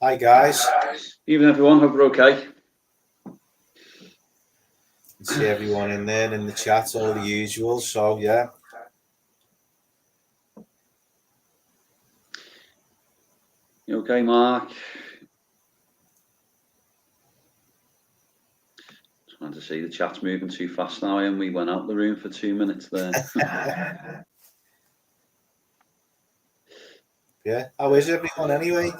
Hi guys. Evening everyone, hope you're okay. See everyone in there in the chat, all the usual. So yeah. You okay, Mark? Trying to see the chat's moving too fast now, and we went out the room for 2 minutes there. Yeah. How is everyone anyway?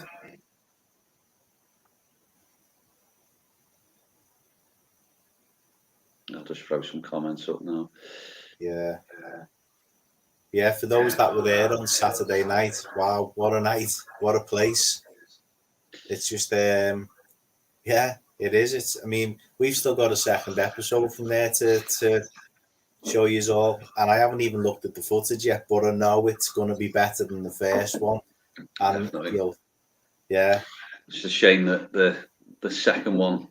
I'll just throw some comments up now. Yeah. Yeah, for those that were there on Saturday night, wow, what a night, what a place. It's just yeah, it is. It's I mean, we've still got a second episode from there to show you all, and I haven't even looked at the footage yet, but I know it's gonna be better than the first one. And Definitely. Yeah. It's a shame that the second one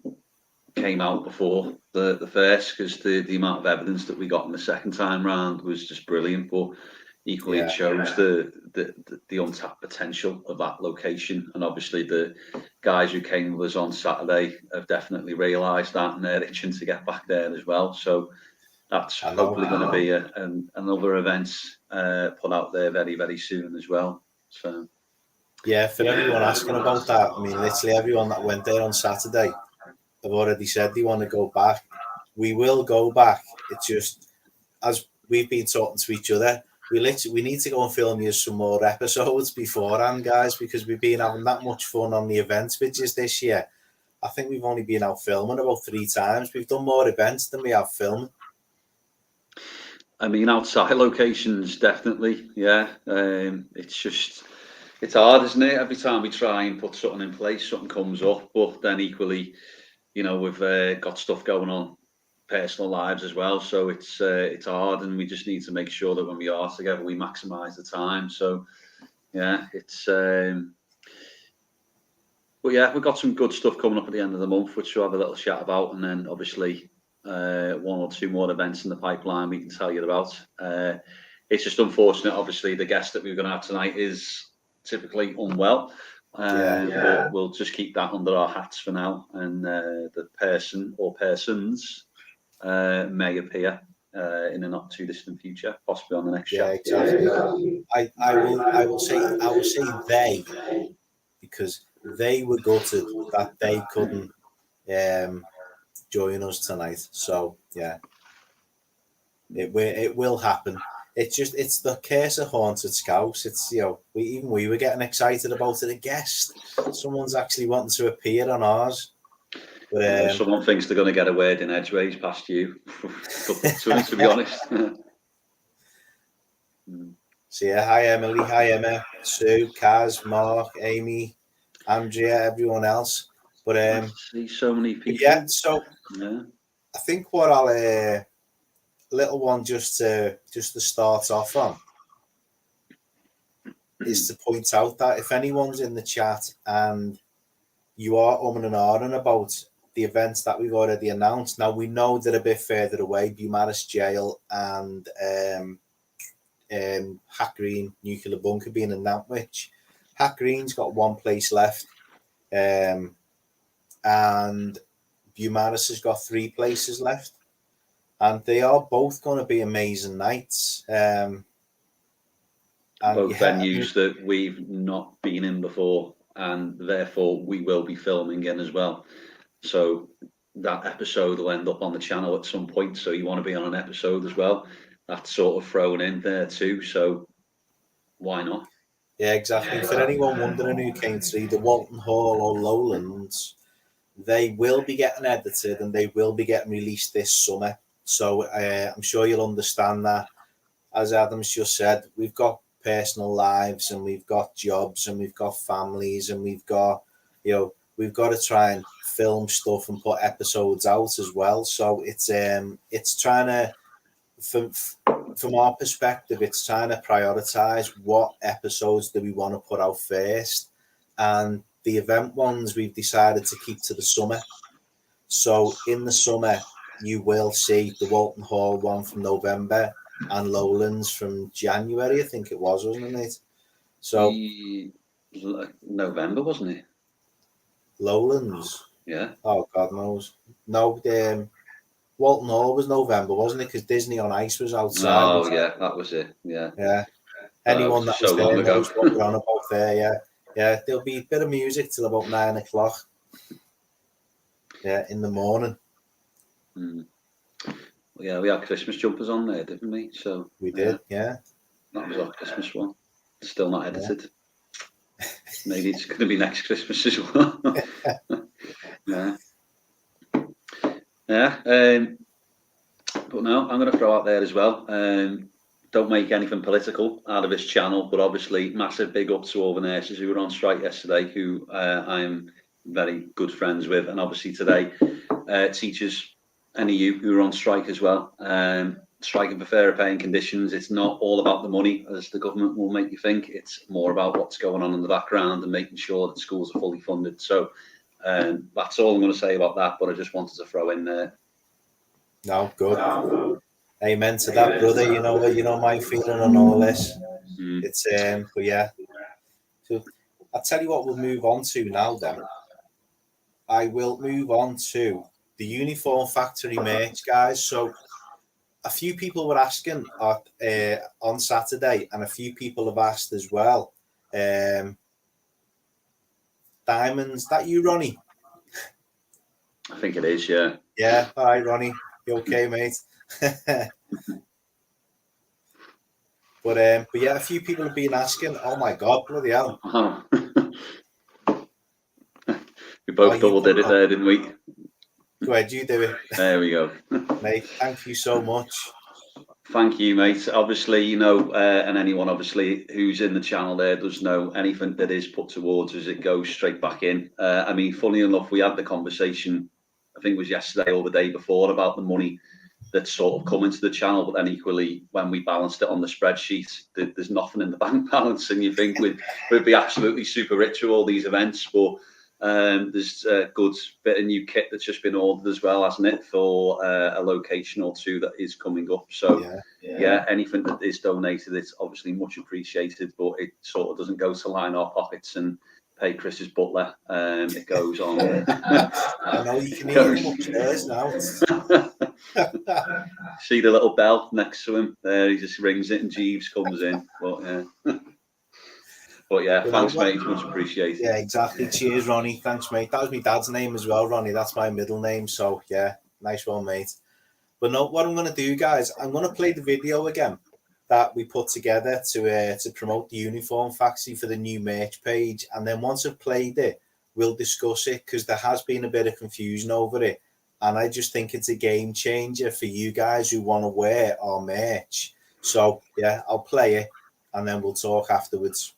came out before the first, because the amount of evidence that we got in the second time round was just brilliant. But equally, it shows the untapped potential of that location, and obviously the guys who came with us on Saturday have definitely realised that, and they're itching to get back there as well. So that's hopefully going to be another event put out there very, very soon as well. So yeah, for everyone asking about that, I mean, literally everyone that went there on Saturday have already said they want to go back. We will go back. It's just, as we've been talking to each other, we need to go and film you some more episodes beforehand, guys, because we've been having that much fun on the events videos this year. I think we've only been out filming about 3 times. We've done more events than we have filming. I mean, outside locations, definitely, yeah. It's hard, isn't it? Every time we try and put something in place, something comes up. But then equally, you know, we've got stuff going on, personal lives as well. So it's hard, and we just need to make sure that when we are together, we maximise the time. So yeah, but yeah, we've got some good stuff coming up at the end of the month, which we'll have a little chat about, and then obviously 1 or 2 more events in the pipeline we can tell you about. It's just unfortunate, obviously, the guest that we're going to have tonight is typically unwell. But we'll just keep that under our hats for now, and the person or persons may appear in a not too distant future, possibly on the next chat. Exactly. I will say they, because they were gutted that they couldn't join us tonight. So yeah, it will happen. It's the curse of Haunted Scouse. It's we were getting excited about it. A guest, someone's actually wanting to appear on ours. But someone thinks they're going to get a word in edgeways past you. To be honest. So yeah, hi Emily, hi Emma, Sue, Kaz, Mark, Amy, Andrea, everyone else. But I see so many people. Yeah, so yeah. I think what I'll little one just to start off on is to point out that if anyone's in the chat and you are and ahhing about the events that we've already announced, now we know they're a bit further away, Beaumaris Jail and Hack Green Nuclear Bunker being in Nantwich. Hack Green's got 1 place left, and Beaumaris has got 3 places left, and they are both going to be amazing nights. Both venues that we've not been in before, and therefore we will be filming in as well. So that episode will end up on the channel at some point. So you want to be on an episode as well. That's sort of thrown in there too. So why not? Yeah, exactly. For anyone wondering who came to either Walton Hall or Lowlands, they will be getting edited and they will be getting released this summer. So I'm sure you'll understand that. As Adam's just said, we've got personal lives and we've got jobs and we've got families and we've got to try and film stuff and put episodes out as well. So it's trying to, from our perspective, it's trying to prioritize what episodes do we want to put out first, and the event ones we've decided to keep to the summer. So in the summer you will see the Walton Hall one from November and Lowlands from January, I think it was, wasn't it? So November, wasn't it? Lowlands. Yeah. Oh, God knows. No, Walton Hall was November, wasn't it? Because Disney on Ice was outside. Oh, yeah, that was it. Yeah. Yeah. That was Anyone that just was so long there ago. knows what we're on about there. Yeah. Yeah. There'll be a bit of music till about 9 o'clock. Yeah, in the morning. Mm. Yeah, we had Christmas jumpers on there, didn't we? So We did. Yeah. that was our Christmas one. Still not edited. Maybe it's going to be next Christmas as well. Yeah. Yeah. But no, I'm going to throw out there as well. Don't make anything political out of this channel, but obviously, massive big up to all the nurses who were on strike yesterday, who I'm very good friends with, and obviously today, teachers, any of you who are on strike as well. Striking for fairer pay and conditions. It's not all about the money, as the government will make you think. It's more about what's going on in the background and making sure that schools are fully funded. So that's all I'm going to say about that. But I just wanted to throw in there. No, good. Amen to that, brother. You know what? You know my feeling on all this. It's but yeah. So I'll tell you what we'll move on to now. Then I will move on to the Uniform Factory merch, guys. So a few people were asking on Saturday, and a few people have asked as well. Diamonds, that you, Ronnie? I think it is, yeah. Yeah. All right, Ronnie. You okay, mate? But yeah, a few people have been asking. Oh my God, bloody hell! We both double did it there, didn't we? Go ahead, you do it. There we go. Mate, thank you so much. Thank you, mate. Obviously, you know, and anyone obviously who's in the channel there does know anything that is put towards us, it goes straight back in. I mean, funny enough, we had the conversation, I think it was yesterday or the day before, about the money that's sort of come into the channel, but then equally, when we balanced it on the spreadsheet, there's nothing in the bank balance, and you think we'd be absolutely super rich with all these events, but there's a good bit of new kit that's just been ordered as well, hasn't it, for a location or two that is coming up. So yeah, anything that is donated, it's obviously much appreciated, but it sort of doesn't go to line our pockets and pay Chris's butler. It goes on. I know you can hear him upstairs now. See the little bell next to him there, he just rings it and Jeeves comes in. But yeah. But yeah, thanks, mate. Much appreciated. Yeah, exactly. Cheers, Ronnie. Thanks, mate. That was my dad's name as well, Ronnie. That's my middle name. So yeah, nice one, mate. But no, what I'm going to do, guys, I'm going to play the video again that we put together to promote the Uniform Factory for the new merch page. And then once I've played it, we'll discuss it, because there has been a bit of confusion over it. And I just think it's a game changer for you guys who want to wear our merch. So yeah, I'll play it and then we'll talk afterwards.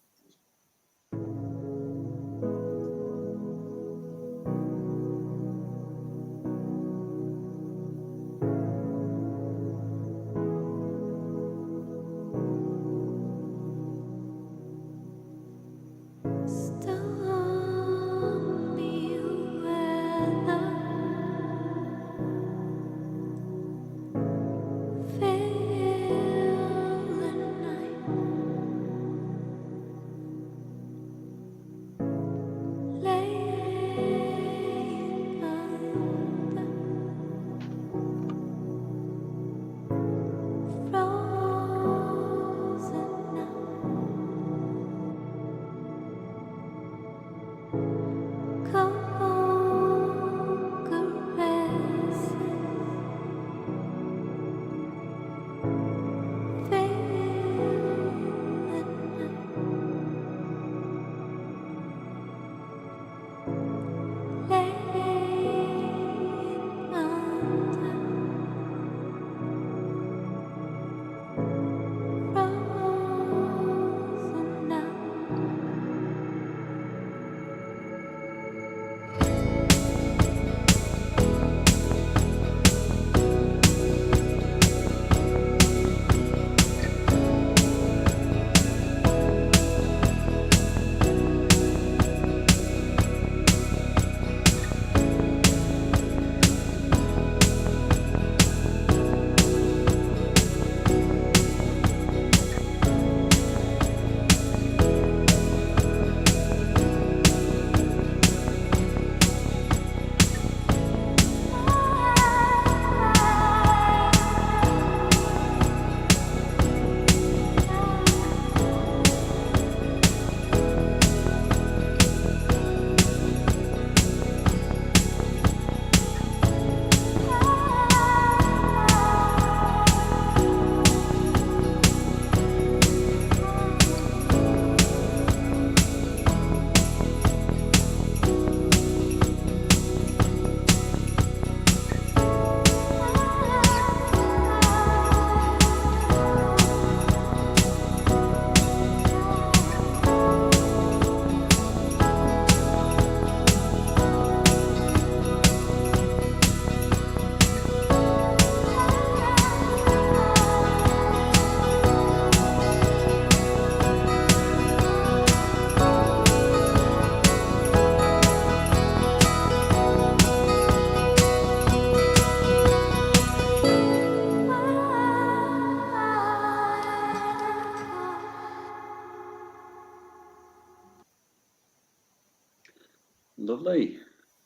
Lovely.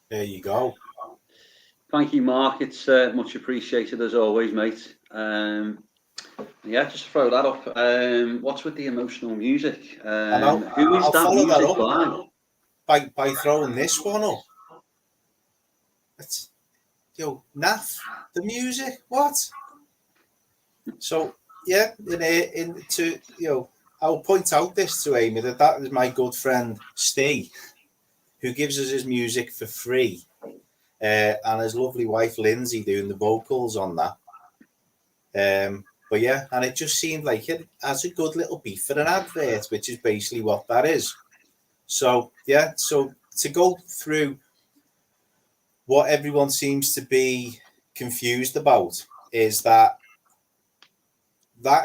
There you go. Thank you, Mark. It's much appreciated as always, mate. Yeah, just throw that up. What's with the emotional music? And Who is I'll that follow that music up by? by throwing this one up. It's, Naff, the music, what? So yeah, I'll point out this to Amy that is my good friend Steve, who gives us his music for free, and his lovely wife Lindsay doing the vocals on that. But yeah, and it just seemed like it has a good little beat for an advert, which is basically what that is. So yeah, so to go through what everyone seems to be confused about is that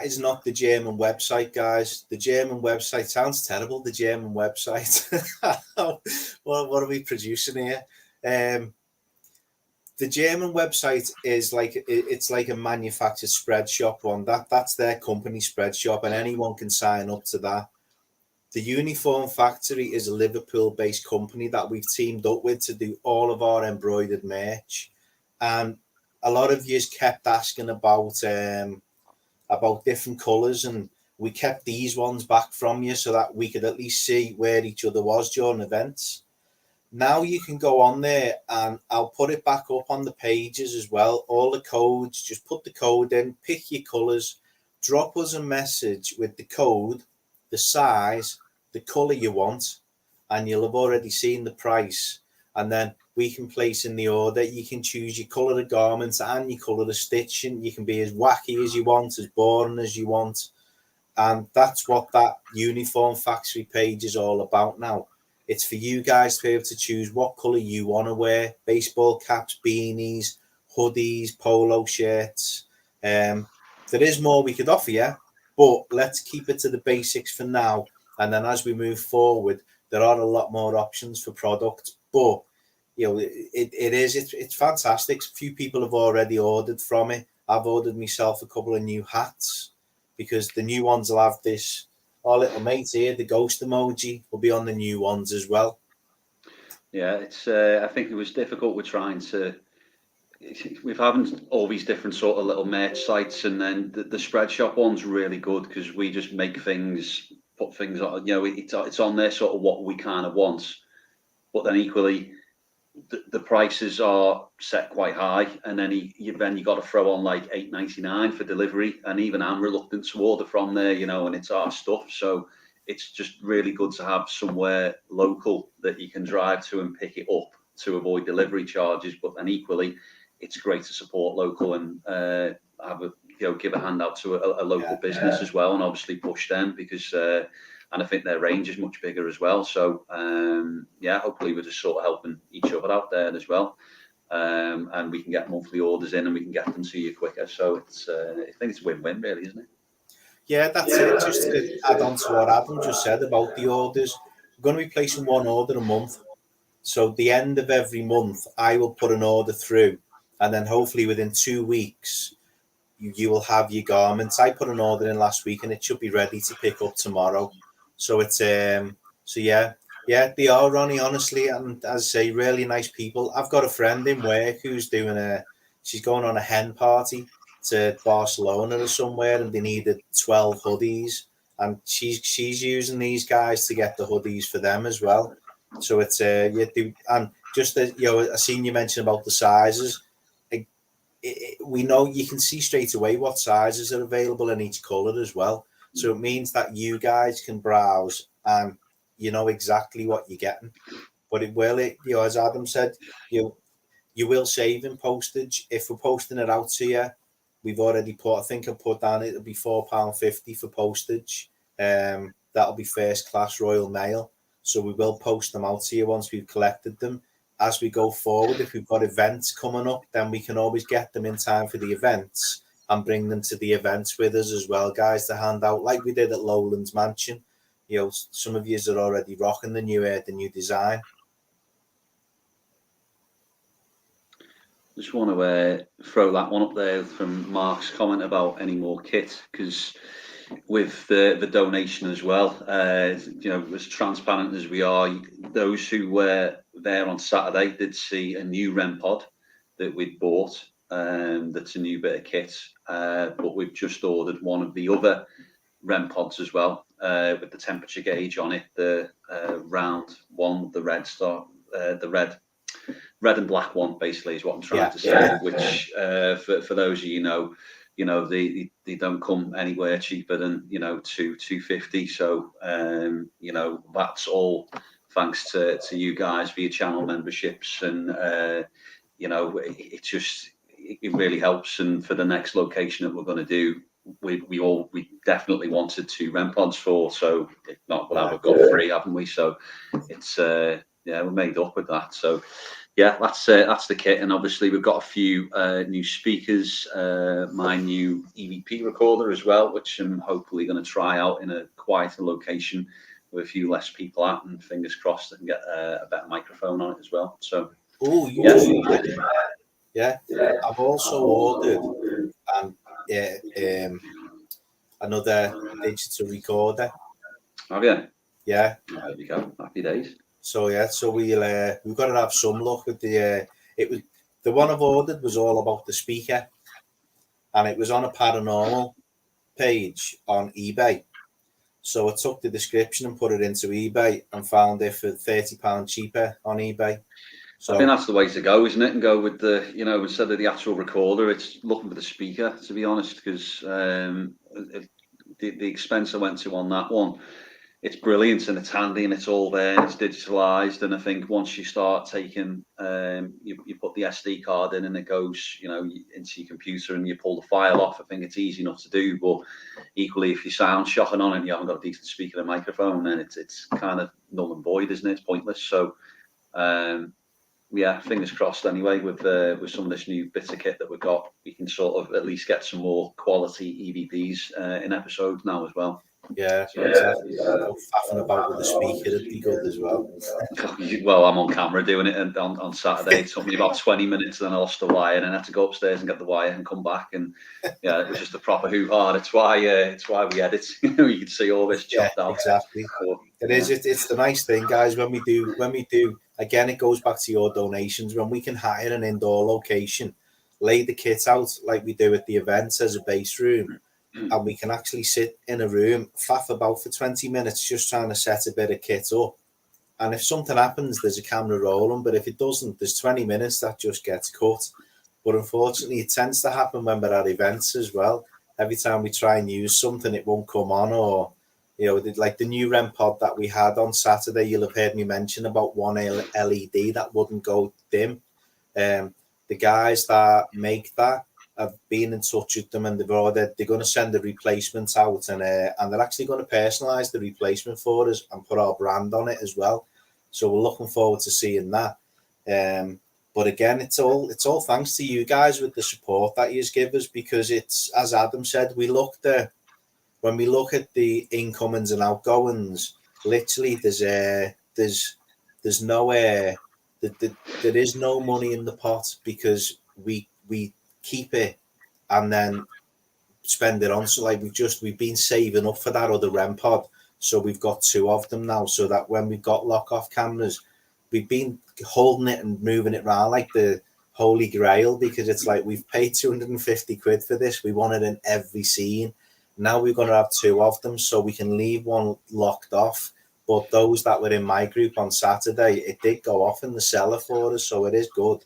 is not the German website, guys. The German website sounds terrible. The German website. what are we producing here? The German website is it's like a manufactured spread shop one. That's their company spread shop, and anyone can sign up to that. The Uniform Factory is a Liverpool-based company that we've teamed up with to do all of our embroidered merch, and a lot of you kept asking about different colours, and we kept these ones back from you so that we could at least see where each other was during events. Now you can go on there, and I'll put it back up on the pages as well. All the codes, just put the code in, pick your colours, drop us a message with the code, the size, the colour you want, and you'll have already seen the price. And then we can place in the order. You can choose your colour of garments and your colour of stitching. You can be as wacky as you want, as boring as you want. And that's what that Uniform Factory page is all about now. It's for you guys to be able to choose what colour you want to wear. Baseball caps, beanies, hoodies, polo shirts. There is more we could offer you, but let's keep it to the basics for now. And then as we move forward, there are a lot more options for product. But it's fantastic. A few people have already ordered from it. I've ordered myself a couple of new hats because the new ones will have this. Our little mate here, the ghost emoji, will be on the new ones as well. Yeah, it's. I think it was difficult. We're trying to. We've having all these different sort of little merch sites, and then the spread shop one's really good because we just make things, put things on. It's on there sort of what we kind of want, but then equally the prices are set quite high, and then you got to throw on like $8.99 for delivery, and even I'm reluctant to order from there, and it's our stuff. So it's just really good to have somewhere local that you can drive to and pick it up to avoid delivery charges. But then equally, it's great to support local and have a give a handout to a local business as well, and obviously push them because. And I think their range is much bigger as well. So hopefully we're just sort of helping each other out there as well, and we can get monthly orders in and we can get them to you quicker. So it's I think it's a win-win, really, isn't it? Yeah, that's it. Just to add on to what Adam just said about the orders, we're going to be placing one order a month. So at the end of every month, I will put an order through, and then hopefully within 2 weeks, you will have your garments. I put an order in last week, and it should be ready to pick up tomorrow. So it's yeah, they are, Ronnie, honestly, and as I say, really nice people. I've got a friend in work who's she's going on a hen party to Barcelona or somewhere, and they needed 12 hoodies, and she's using these guys to get the hoodies for them as well. So it's and just as I seen you mention about the sizes. We know you can see straight away what sizes are available in each color as well. So it means that you guys can browse and you know exactly what you're getting. But as Adam said, you will save in postage. If we're posting it out to you, we've already I think I put down it'll be £4.50 for postage. That'll be first class Royal Mail. So we will post them out to you once we've collected them. As we go forward, if we've got events coming up, then we can always get them in time for the events and bring them to the events with us as well, guys, to hand out like we did at Lowlands Mansion. Some of you are already rocking the new design. Just want to throw that one up there from Mark's comment about any more kit, because with the donation as well. You know, as transparent as we are, those who were there on Saturday did see a new REM pod that we'd bought. That's a new bit of kit, but we've just ordered one of the other REM pods as well, with the temperature gauge on it, the round one, the red star, the red and black one, basically, is what I'm trying to say. Which, for those of you know, they don't come anywhere cheaper than $250. So that's all thanks to you guys for your channel memberships, and it really helps. And for the next location that we're going to do, we definitely wanted 2 REM pods for. So if not, we've got 3, haven't we? So it's we're made up with that. So yeah, that's the kit. And obviously we've got a few new speakers, my new EVP recorder as well, which I'm hopefully going to try out in a quieter location with a few less people at, and fingers crossed I can get a better microphone on it as well. So I've also ordered another digital recorder. Oh yeah. Yeah. There you go. Happy days. So we've got to have some luck with the one I've ordered was all about the speaker, and it was on a paranormal page on eBay. So I took the description and put it into eBay and found it for £30 cheaper on eBay. So I think that's the way to go, isn't it? And go with the, instead of the actual recorder, it's looking for the speaker, to be honest, because the expense I went to on that one, it's brilliant and it's handy and it's all there and it's digitalized. And I think once you start taking, you put the SD card in and it goes, into your computer and you pull the file off. I think it's easy enough to do, but equally, if you sound shocking on it and you haven't got a decent speaker and microphone, then it's kind of null and void, isn't it? It's pointless. So, yeah, fingers crossed anyway with some of this new bits of kit that we've got, we can sort of at least get some more quality EVPs in episodes now as well. Yeah, exactly. Faffing about with the speaker would be good as well. Well, I'm on camera doing it on Saturday. It took me about 20 minutes, and then I lost the wire, and I had to go upstairs and get the wire and come back. And yeah, it was just a proper hoo-ha. It's why we edit. You can see all this chopped out. Exactly. So, it's the nice thing, guys. When we do, again, it goes back to your donations. When we can hire an indoor location, lay the kit out like we do at the events as a base room, and we can actually sit in a room, faff about for 20 minutes, just trying to set a bit of kit up. And if something happens, there's a camera rolling. But if it doesn't, there's 20 minutes that just gets cut. But unfortunately, it tends to happen when we're at events as well. Every time we try and use something, it won't come on. Or, like the new REM pod that we had on Saturday, you'll have heard me mention about one LED that wouldn't go dim. The guys that make that, I've been in touch with them, and they're going to send the replacements out, and they're actually going to personalize the replacement for us and put our brand on it as well. So we're looking forward to seeing that. But again, it's all thanks to you guys with the support that you give us, because it's, as Adam said, when we look at the incomings and outgoings, literally there is no money in the pot, because we keep it and then spend it on. So like we've been saving up for that other REM pod, so we've got 2 of them now, so that when we've got lock off cameras, we've been holding it and moving it around like the holy grail, because it's like we've paid 250 quid for this, we want it in every scene. Now we're going to have 2 of them, so we can leave one locked off. But those that were in my group on Saturday, it did go off in the cellar for us, so it is good.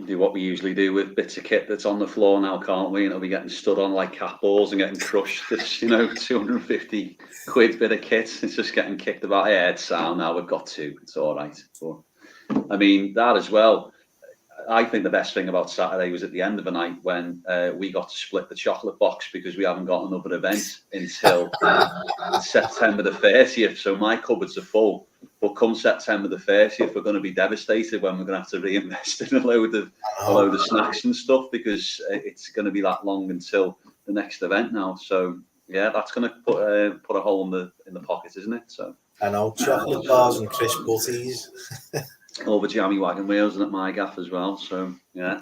Do what we usually do with bits of kit that's on the floor now, can't we? And it'll be getting stood on like cat balls and getting crushed. This, 250 quid bit of kit, it's just getting kicked about. Yeah, it's sound now. We've got 2. It's all right. But I mean, that as well. I think the best thing about Saturday was at the end of the night when we got to split the chocolate box, because we haven't got another event until September the 30th. So my cupboards are full. But come September the 30th, we're going to be devastated when we're going to have to reinvest in a load of snacks and stuff, because it's going to be that long until the next event now. So yeah, that's going to put a hole in the pocket, isn't it? So I know, chocolate bars and crisp butties. All the jammy wagon wheels and at my gaff as well. So yeah.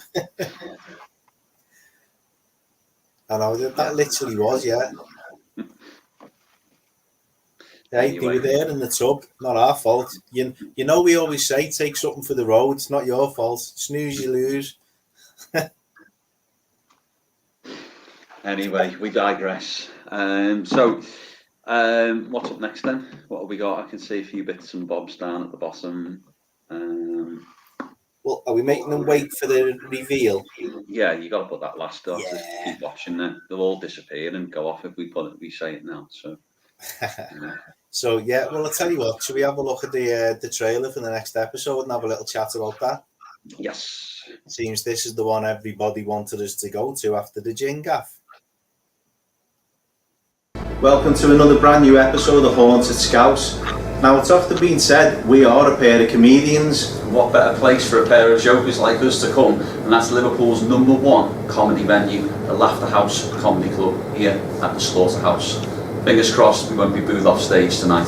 I know that literally was, yeah. Hey, they were there in the tub. Not our fault. You know we always say take something for the road. It's not your fault. Snooze, you lose. Anyway, we digress. So what's up next then? What have we got? I can see a few bits and bobs down at the bottom. Well, are we making them wait for the reveal? Yeah, you got to put that last up. Yeah. Keep watching them. They'll all disappear and go off if we say it now. So. So yeah, well, I'll tell you what. Should we have a look at the trailer for the next episode and have a little chat about that? Yes. Seems this is the one everybody wanted us to go to after the Gin Gaff. Welcome to another brand new episode of Haunted Scouse. Now, it's often been said we are a pair of comedians. What better place for a pair of jokers like us to come? And that's Liverpool's #1 comedy venue, the Laughter House Comedy Club, here at the Slaughterhouse. Fingers crossed we won't be booed off stage tonight.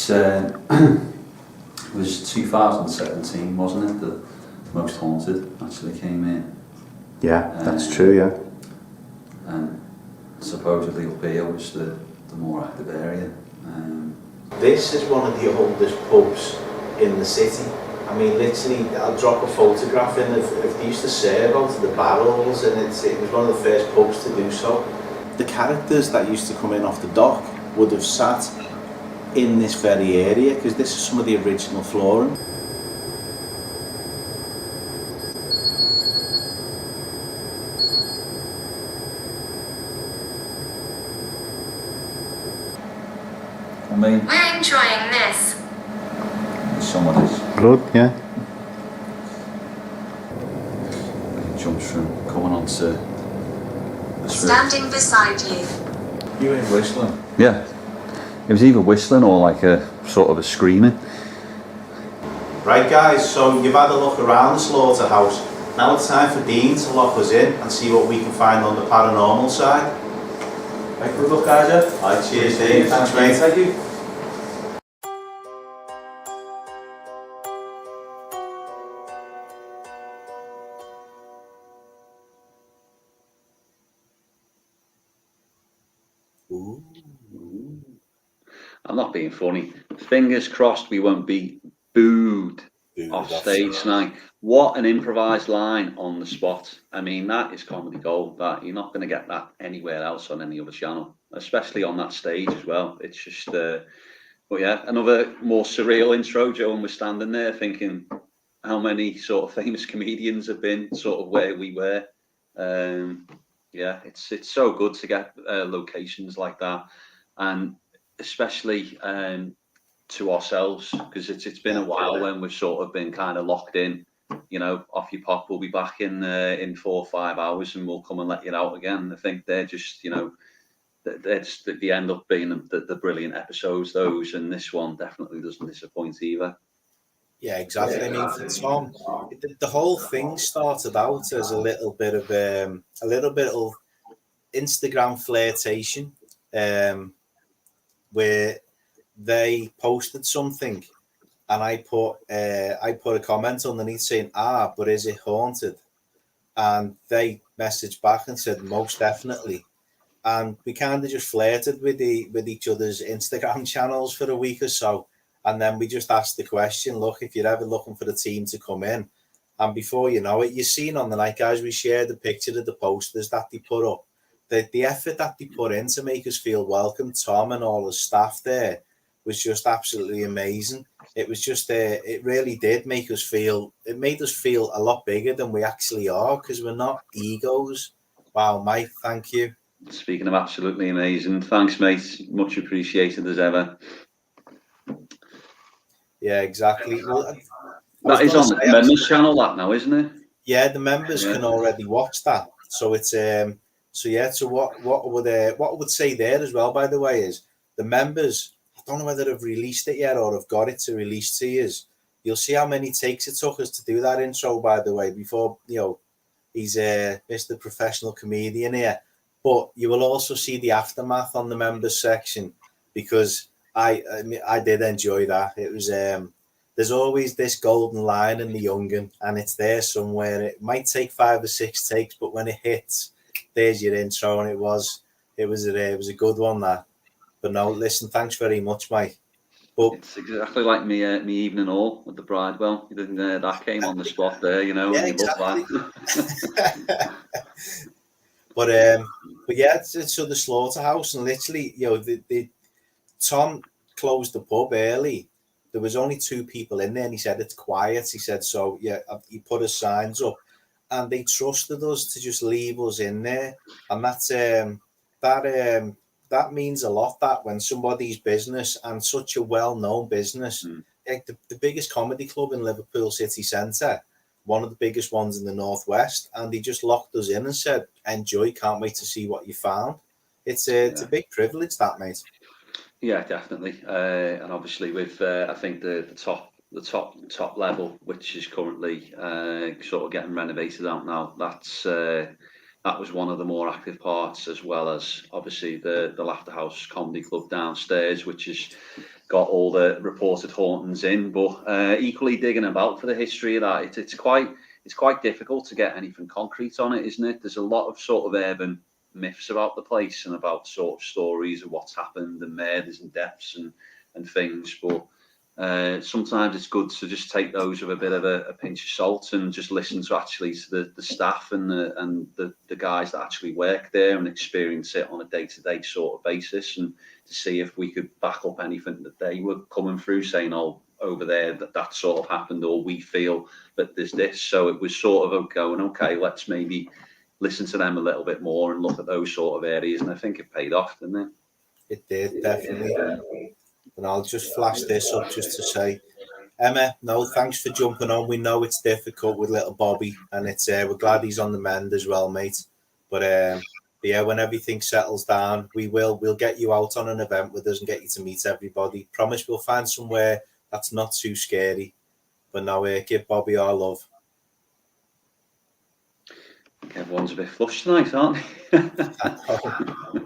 It was 2017, wasn't it? The Most Haunted actually came in. Yeah, that's true, yeah. And supposedly up here was the more active area. This is one of the oldest pubs in the city. I mean, literally, I'll drop a photograph in of they used to serve out of the barrels, and it was one of the first pubs to do so. The characters that used to come in off the dock would have sat in this very area, because this is some of the original flooring. I mean, we're enjoying this. someone is. Good, yeah. It jumps from coming onto the Standing beside you. You were whistling. Yeah. It was either whistling or like a sort of a screaming. Right, guys, so you've had a look around the Slaughterhouse. Now it's time for Dean to lock us in and see what we can find on the paranormal side. Right, good luck, guys. Right, cheers, Dean. Thanks, mate. Thank you. Ooh. I'm not being funny. Fingers crossed we won't be booed off stage tonight. What an improvised line on the spot. I mean, that is comedy gold. That you're not going to get that anywhere else on any other channel, especially on that stage as well. It's just, but yeah, another more surreal intro. Joe, and we're standing there thinking how many sort of famous comedians have been sort of where we were. Yeah, it's so good to get locations like that, and especially to ourselves, because it's been a while when we've sort of been kind of locked in. You know, off your pop, we'll be back in 4 or 5 hours, and we'll come and let you out again. I think they're just, you know, they end up being the brilliant episodes, those, and this one definitely doesn't disappoint either. Yeah, exactly. I mean, for Tom, the whole thing started out as a little bit of Instagram flirtation, where they posted something, and I put a comment underneath saying, but is it haunted? And they messaged back and said, most definitely. And we kind of just flirted with each other's Instagram channels for a week or so. And then we just asked the question, look, if you're ever looking for the team to come in, and before you know it, you've seen on the night, guys, we shared a picture of the posters that they put up. The effort that they put in to make us feel welcome, Tom and all his staff there, was just absolutely amazing. It was just, it really did make us feel, it made us feel a lot bigger than we actually are, because we're not egos. Wow, Mike, thank you. Speaking of absolutely amazing, thanks, mate. Much appreciated as ever. Yeah, exactly. Well, that is on the members channel, that now, isn't it? Yeah, the members can already watch that. So it's So what I would say there as well, by the way, is the members, I don't know whether they've released it yet or have got it to release to you. You'll see how many takes it took us to do that intro, by the way, before, you know, he's Mr. Professional Comedian here. But you will also see the aftermath on the members section, because I did enjoy that. It was there's always this golden line in the young'un, and it's there somewhere. It might take 5 or 6 takes, but when it hits, there's your intro, and it was a good one, that. But no, listen, thanks very much, Mike. But it's exactly like me evening all with the Bridewell. You didn't, that came on the spot there, you know, yeah, and you exactly. love that. but yeah, so the slaughterhouse, and literally, you know, the Tom closed the pub early. There was only 2 people in there, and he said it's quiet. He said, so yeah, he put his signs up, and they trusted us to just leave us in there, and that means a lot. That when somebody's business, and such a well-known business, like the biggest comedy club in Liverpool city centre, one of the biggest ones in the northwest, and they just locked us in and said, "Enjoy, can't wait to see what you found." It's a big privilege, that, mate. Yeah, definitely, and obviously with I think the top level, which is currently sort of getting renovated out now. That was one of the more active parts, as well as obviously the Laughter House Comedy Club downstairs, which has got all the reported hauntings in, but equally digging about for the history of that. It's quite difficult to get anything concrete on it, isn't it? There's a lot of sort of urban myths about the place and about sort of stories of what's happened and murders and deaths and things, but sometimes it's good to just take those with a bit of a pinch of salt and just listen to the staff and the guys that actually work there and experience it on a day-to-day sort of basis, and to see if we could back up anything that they were coming through saying, oh, over there that sort of happened, or we feel that there's this. So it was sort of going, okay, let's maybe listen to them a little bit more and look at those sort of areas, and I think it paid off, didn't it? It did, definitely. And I'll just flash this up just to say, Emma, no, thanks for jumping on. We know it's difficult with little Bobby, and it's we're glad he's on the mend as well, mate. But yeah, when everything settles down, we'll get you out on an event with us and get you to meet everybody. Promise we'll find somewhere that's not too scary. But no, give Bobby our love. Everyone's a bit flushed tonight, aren't they?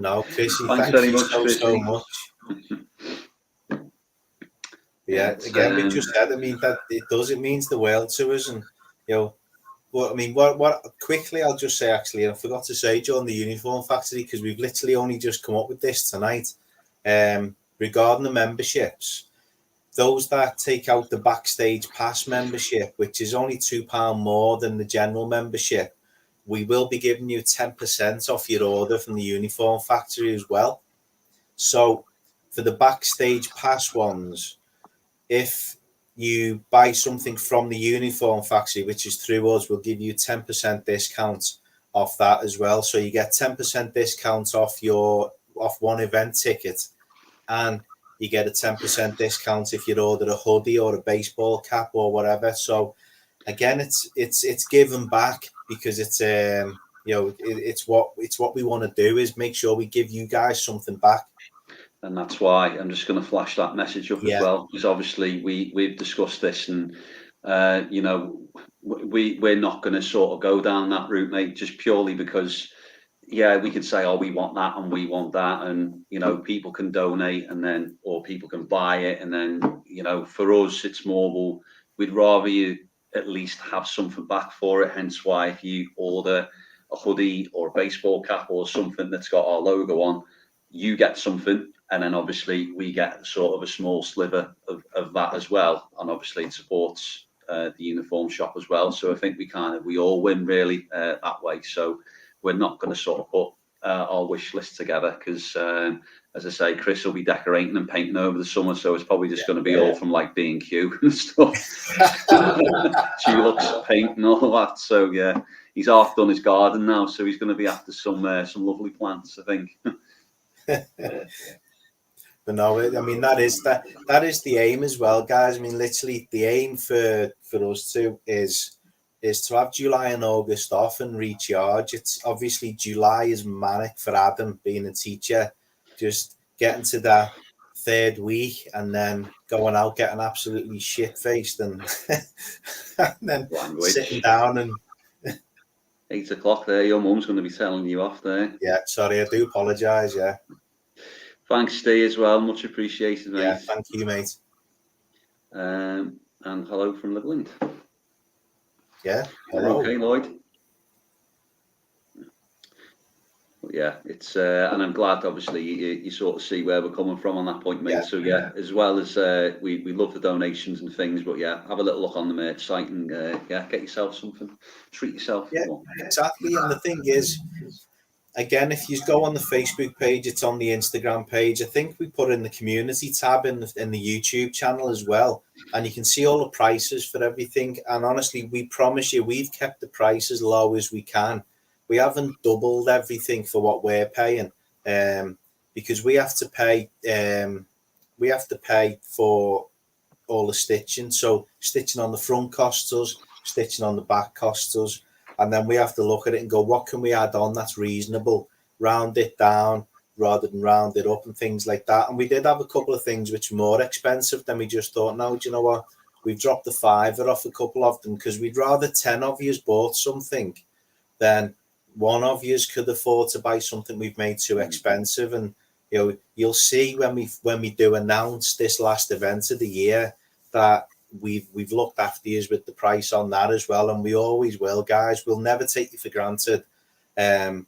No, Chrissy, thanks thank very you much, so much. Yeah, again, we just said, I mean, that it means the world to us, and you know, what quickly, I'll just say, actually, I forgot to say, John, the Uniform Factory, because we've literally only just come up with this tonight, regarding the memberships. Those that take out the backstage pass membership, which is only £2 more than the general membership, we will be giving you 10% off your order from the Uniform Factory as well. So for the backstage pass ones, if you buy something from the Uniform Factory, which is through us, we'll give you 10% discount off that as well. So you get 10% discount off one event ticket, and you get a 10% discount if you order a hoodie or a baseball cap or whatever. So again, it's given back, because it's it's what we want to do, is make sure we give you guys something back. And that's why I'm just going to flash that message up as well, because obviously we've discussed this, and you know, we're not going to sort of go down that route, mate, just purely because we could say, oh, we want that and we want that, and you know, people can donate, and then, or people can buy it, and then, you know, for us it's more, well, we'd rather you at least have something back for it. Hence why if you order a hoodie or a baseball cap or something that's got our logo on, you get something, and then obviously we get sort of a small sliver of that as well, and obviously it supports the uniform shop as well. So I think we all win really that way. So we're not going to sort of put our wish list together, because as I say, Chris will be decorating and painting over the summer, so it's probably just going to be all from like B&Q and stuff. Tulips, paint and all that. So yeah, he's half done his garden now, so he's going to be after some lovely plants, I think. But no, I mean, that is the aim as well, guys. I mean, literally the aim for us too is to have July and August off and recharge. It's obviously July is manic for Adam, being a teacher, just getting to that third week and then going out getting absolutely shit faced and, and then sitting down and 8 o'clock there. Your mum's going to be telling you off there. Yeah, sorry, I do apologise. Yeah. Thanks, Steve, as well. Much appreciated, mate. Yeah, thank you, mate. And hello from Liverland. Yeah. Hello. Okay, Lloyd. Yeah, it's and I'm glad, obviously, you sort of see where we're coming from on that point, mate. Yeah. So yeah, as well as we love the donations and things, but yeah, have a little look on the merch site and yeah, get yourself something, treat yourself. Yeah, exactly. And the thing is, again, if you go on the Facebook page, it's on the Instagram page. I think we put in the community tab in the YouTube channel as well, and you can see all the prices for everything. And honestly, we promise you, we've kept the price as low as we can. We haven't doubled everything for what we're paying, because we have to pay. We have to pay for all the stitching. So stitching on the front costs us, stitching on the back costs us, and then we have to look at it and go, what can we add on that's reasonable? Round it down rather than round it up and things like that. And we did have a couple of things which were more expensive than we just thought, no, do you know what? We've dropped the fiver off a couple of them because we'd rather 10 of you bought something than one of you could afford to buy something we've made too expensive. And you know, you'll see when we do announce this last event of the year that we've looked after you with the price on that as well, and we always will, guys. We'll never take you for granted. And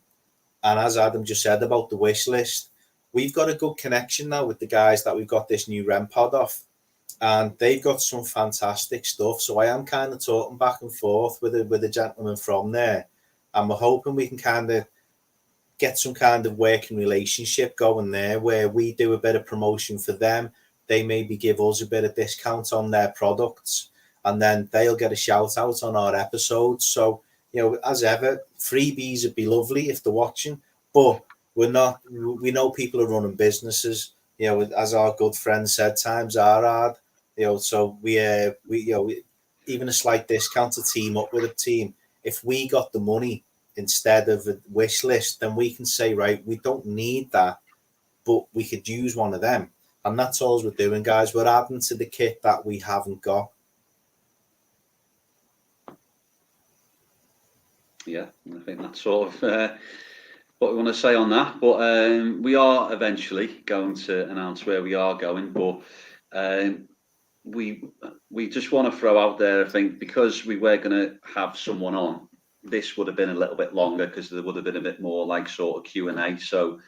as Adam just said about the wish list, we've got a good connection now with the guys that we've got this new REM pod off, and they've got some fantastic stuff. So I am kind of talking back and forth with a gentleman from there, and we're hoping we can kind of get some kind of working relationship going there where we do a bit of promotion for them. They maybe give us a bit of discount on their products, and then they'll get a shout out on our episodes. So, you know, as ever, freebies would be lovely if they're watching, but we're not. We know people are running businesses. You know, as our good friend said, times are hard. You know, so we you know, even a slight discount to team up with a team. If we got the money instead of a wish list, then we can say, right, we don't need that, but we could use one of them. And that's all we're doing, guys. We're adding to the kit that we haven't got. Yeah, I think that's sort of what we want to say on that. But we are eventually going to announce where we are going. But we just want to throw out there, I think, because we were going to have someone on, this would have been a little bit longer because there would have been a bit more like sort of Q&A. So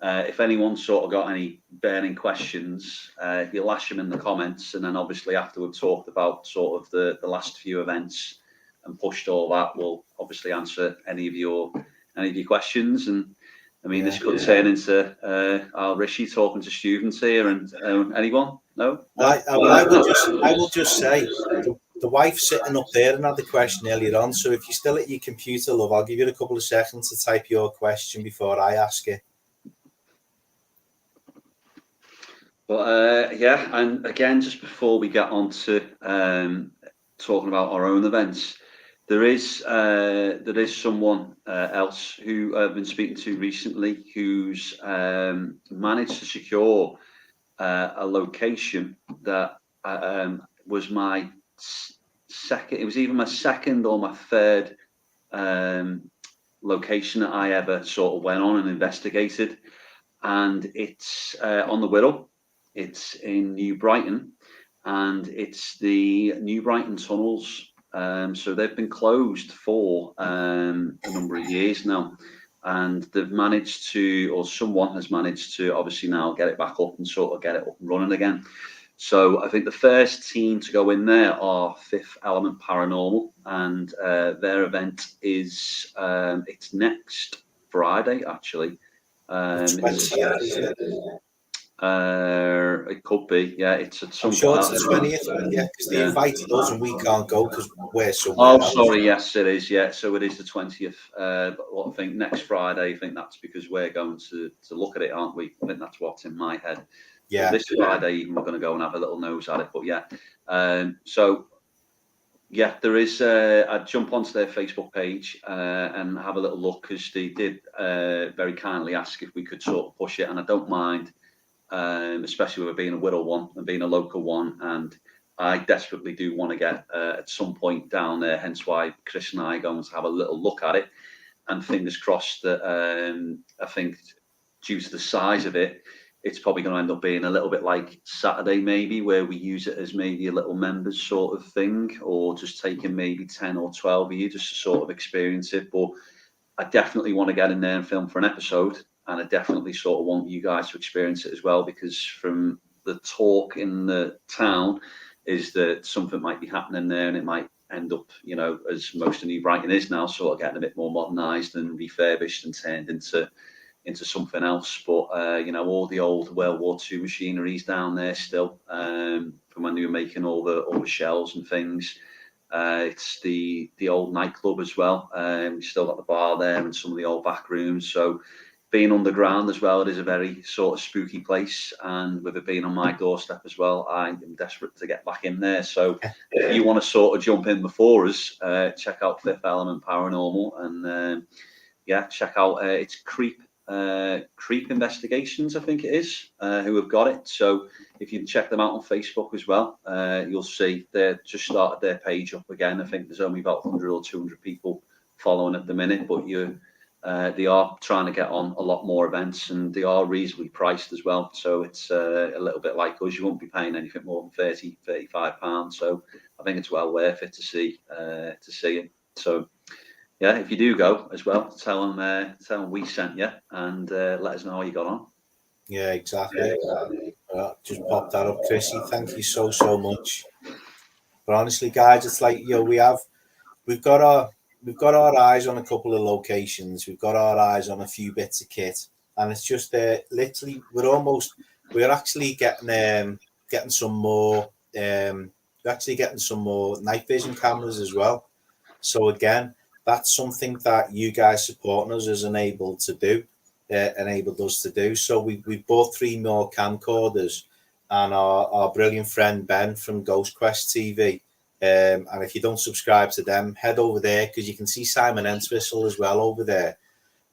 if anyone sort of got any burning questions, if you lash them in the comments, and then obviously after we've talked about sort of the last few events and pushed all that, we'll obviously answer any of your questions. And I mean, this could turn into Al Rishi talking to students here, and anyone? No. I will just say the wife's sitting up there and had the question earlier on. So if you're still at your computer, love, I'll give you a couple of seconds to type your question before I ask it. But yeah, and again, just before we get on to talking about our own events, there is someone else who I've been speaking to recently who's managed to secure a location that was my second. It was either my second or my third location that I ever sort of went on and investigated, and it's on the Wirral. It's in New Brighton, and it's the New Brighton tunnels. So they've been closed for a number of years now, and they've managed to, or someone has managed to, obviously now get it back up and sort of get it up and running again. So I think the first team to go in there are Fifth Element Paranormal, and their event is it's next Friday actually. It could be, yeah. It's at some. I'm sure it's the 20th, yeah, because they invited us and we can't go because we're somewhere Oh, else. sorry, yes, it is, yeah. So it is the 20th. But I think next Friday, I think that's because we're going to look at it, aren't we? I think that's what's in my head. Yeah. But this Friday, we're going to go and have a little nose at it. But yeah, so yeah, there is. I'd jump onto their Facebook page and have a little look because they did very kindly ask if we could sort of push it, and I don't mind. Especially with it being a Wirral one and being a local one, and I desperately do want to get at some point down there, hence why Chris and I are going to have a little look at it, and fingers crossed that I think due to the size of it, it's probably going to end up being a little bit like Saturday, maybe, where we use it as maybe a little members sort of thing, or just taking maybe 10 or 12 of you just to sort of experience it. But I definitely want to get in there and film for an episode, and I definitely sort of want you guys to experience it as well, because from the talk in the town is that something might be happening there, and it might end up, you know, as most of New Brighton is now, sort of getting a bit more modernised and refurbished and turned into something else. But you know, all the old World War II machinery's down there still, from when they were making all the shells and things. It's the old nightclub as well. We've still got the bar there and some of the old back rooms. So being underground as well, it is a very sort of spooky place. And with it being on my doorstep as well, I am desperate to get back in there. So if you want to sort of jump in before us, check out Fifth Element Paranormal, and yeah, check out it's Creep Investigations, I think it is, who have got it. So if you check them out on Facebook as well, you'll see they've just started their page up again. I think there's only about 100 or 200 people following at the minute, but they are trying to get on a lot more events, and they are reasonably priced as well. So it's a little bit like us. You won't be paying anything more than 30, 35 pounds. So I think it's well worth it to see it. So yeah, if you do go as well, tell them we sent you, and let us know how you got on. Yeah, exactly. Just pop that up, Chrissy. Thank you so much. But honestly, guys, it's like, you know, we've got our eyes on a couple of locations. We've got our eyes on a few bits of kit, and it's just literally we're actually getting some more. We're actually getting some more night vision cameras as well. So again, that's something that you guys supporting us has enabled us to do. So we bought 3 more camcorders, and our brilliant friend Ben from Ghost Quest TV. And if you don't subscribe to them, head over there, because you can see Simon Entwistle as well over there.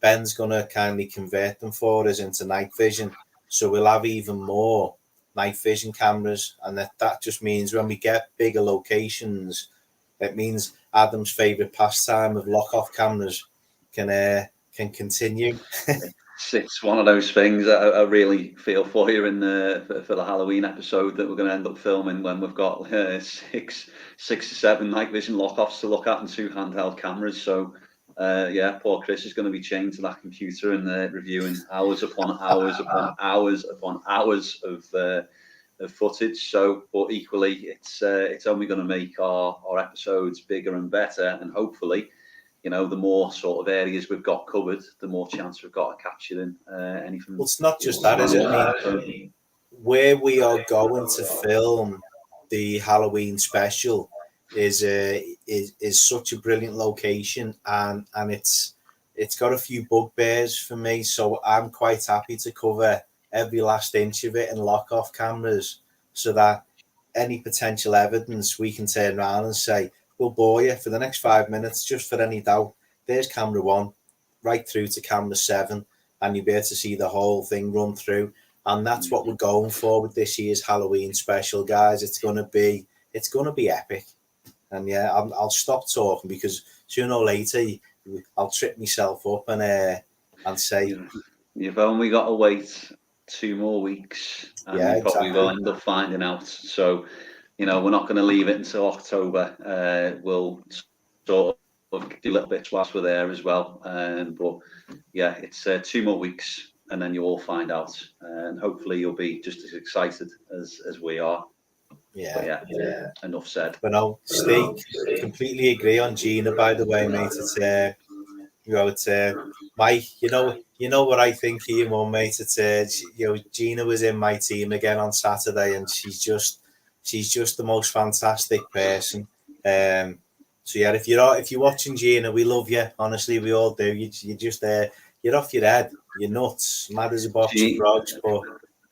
Ben's going to kindly convert them for us into night vision. So we'll have even more night vision cameras. And that just means when we get bigger locations, it means Adam's favourite pastime of lock-off cameras can continue. It's one of those things that I really feel for you for the Halloween episode that we're going to end up filming, when we've got 6 or 7 night vision lock-offs to look at and 2 handheld cameras. So yeah, poor Chris is going to be chained to that computer and reviewing hours upon hours upon hours upon hours of footage. So, but equally, it's only going to make our episodes bigger and better, and hopefully, you know, the more sort of areas we've got covered, the more chance we've got of capturing anything. Well, it's not just that, is it? I mean, where we are going to film the Halloween special is such a brilliant location, and it's got a few bugbears for me, so I'm quite happy to cover every last inch of it in lock-off cameras, so that any potential evidence we can turn around and say, we'll bore you for the next 5 minutes, just for any doubt. There's camera 1, right through to camera 7, and you'll be able to see the whole thing run through. And that's what we're going for with this year's Halloween special, guys. It's gonna be epic. And yeah, I'll stop talking, because sooner or later I'll trip myself up and say, you've only got to wait 2 more weeks, and yeah, you probably exactly. will end up finding out. So, you know, we're not going to leave it until October. We'll sort of do little bits whilst we're there as well. But yeah, it's 2 more weeks, and then you all find out, and hopefully you'll be just as excited as we are. Yeah. Enough said. But no, Steve, completely agree on Gina, by the way, mate. It's you know what I think of you, Mum, mate. It's Gina was in my team again on Saturday, and she's just the most fantastic person. So yeah, if you're watching Gina, we love you. Honestly, we all do. You just you're off your head. You're nuts, mad as a box of frogs. But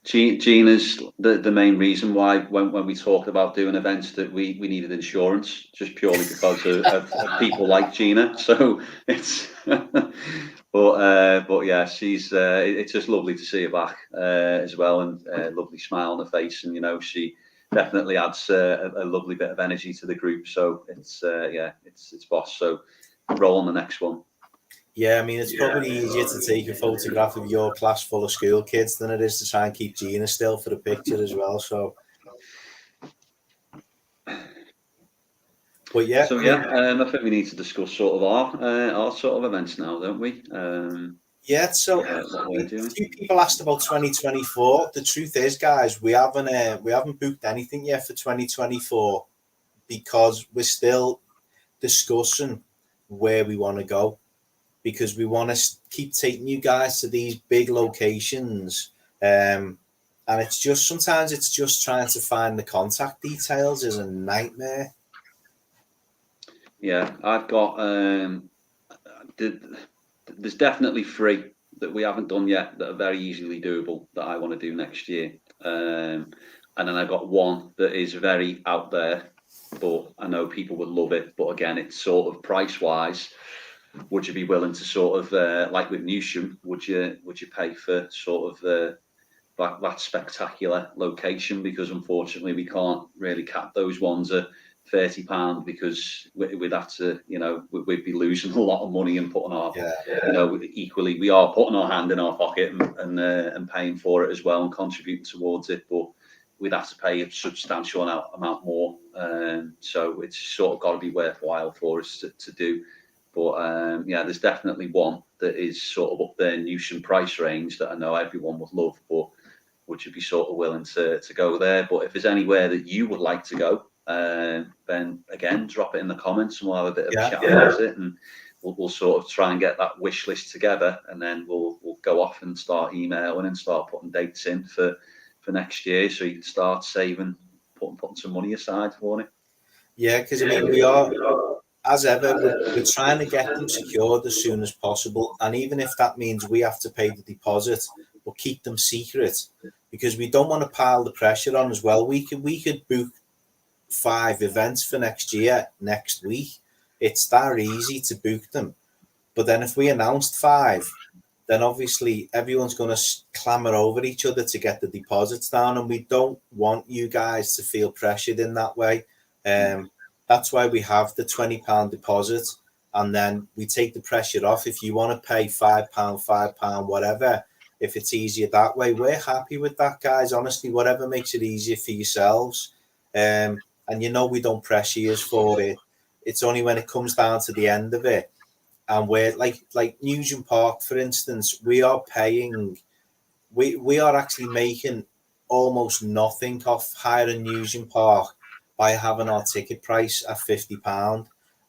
Gina's the main reason why when we talked about doing events that we needed insurance, just purely because of people like Gina. So it's but yeah, she's it's just lovely to see her back as well, and lovely smile on her face, and you know, she definitely adds a lovely bit of energy to the group. So it's it's boss. So roll on the next one. Yeah, I mean, it's probably easier to take a photograph of your class full of school kids than it is to try and keep Gina still for the picture as well. So, but yeah, So I think we need to discuss sort of our sort of events now, don't we? yeah. So, What we're a doing. few people asked about 2024. The truth is, guys, we haven't booked anything yet for 2024 because we're still discussing where we want to go, because we want to keep taking you guys to these big locations. And it's just sometimes it's just trying to find the contact details is a nightmare. Yeah, I've got there's definitely 3 that we haven't done yet that are very easily doable that I want to do next year. And then I've got 1 that is very out there, but I know people would love it. But again, it's sort of price wise. Would you be willing to sort of like with Newsham? Would you pay for sort of that spectacular location? Because unfortunately, we can't really cap those ones at £30 because we'd have to, we'd be losing a lot of money and putting our, equally we are putting our hand in our pocket and paying for it as well and contributing towards it, but we'd have to pay a substantial amount more. So it's sort of got to be worthwhile for us to do. But there's definitely 1 that is sort of up there in Newsham price range that I know everyone would love. But would you be sort of willing to go there? But if there's anywhere that you would like to go, then again, drop it in the comments and we'll have a bit of a chat about it, and we'll sort of try and get that wish list together, and then we'll go off and start emailing and start putting dates in for next year, so you can start saving, putting some money aside for it. Yeah, because I mean, we are, as ever, we're trying to get them secured as soon as possible, and even if that means we have to pay the deposit, we'll keep them secret because we don't want to pile the pressure on as well. We could book 5 events for next year next week. It's that easy to book them, but then if we announced 5, then obviously everyone's going to clamor over each other to get the deposits down, and we don't want you guys to feel pressured in that way. That's why we have the £20 deposit, and then we take the pressure off. If you want to pay £5, whatever, if it's easier that way, we're happy with that, guys. Honestly, whatever makes it easier for yourselves. And we don't pressure you for it. It's only when it comes down to the end of it, and we're like Newsham Park, for instance, we are paying, we are actually making almost nothing off hiring Newsham Park by having our ticket price at £50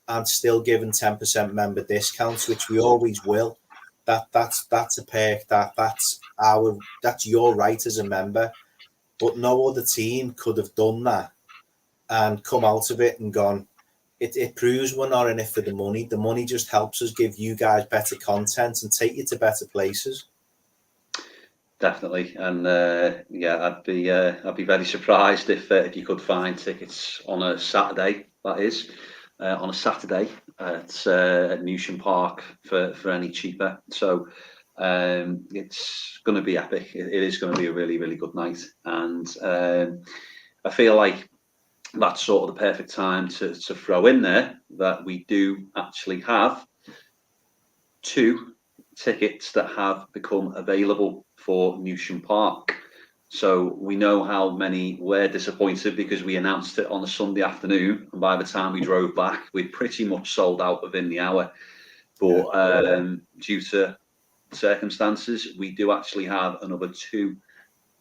and still giving 10% member discounts, which we always will. That's a perk. That's your right as a member. But no other team could have done that and come out of it and gone, it proves we're not in it for the money. The money just helps us give you guys better content and take you to better places. Definitely, and I'd be very surprised if you could find tickets on a Saturday. That is, on a Saturday at Newsham Park for any cheaper. So it's going to be epic. It is going to be a really, really good night, and I feel like that's sort of the perfect time to throw in there that we do actually have 2 tickets that have become available for Newsham Park. So we know how many were disappointed because we announced it on a Sunday afternoon, and by the time we drove back, we'd pretty much sold out within the hour. But due to circumstances, we do actually have another 2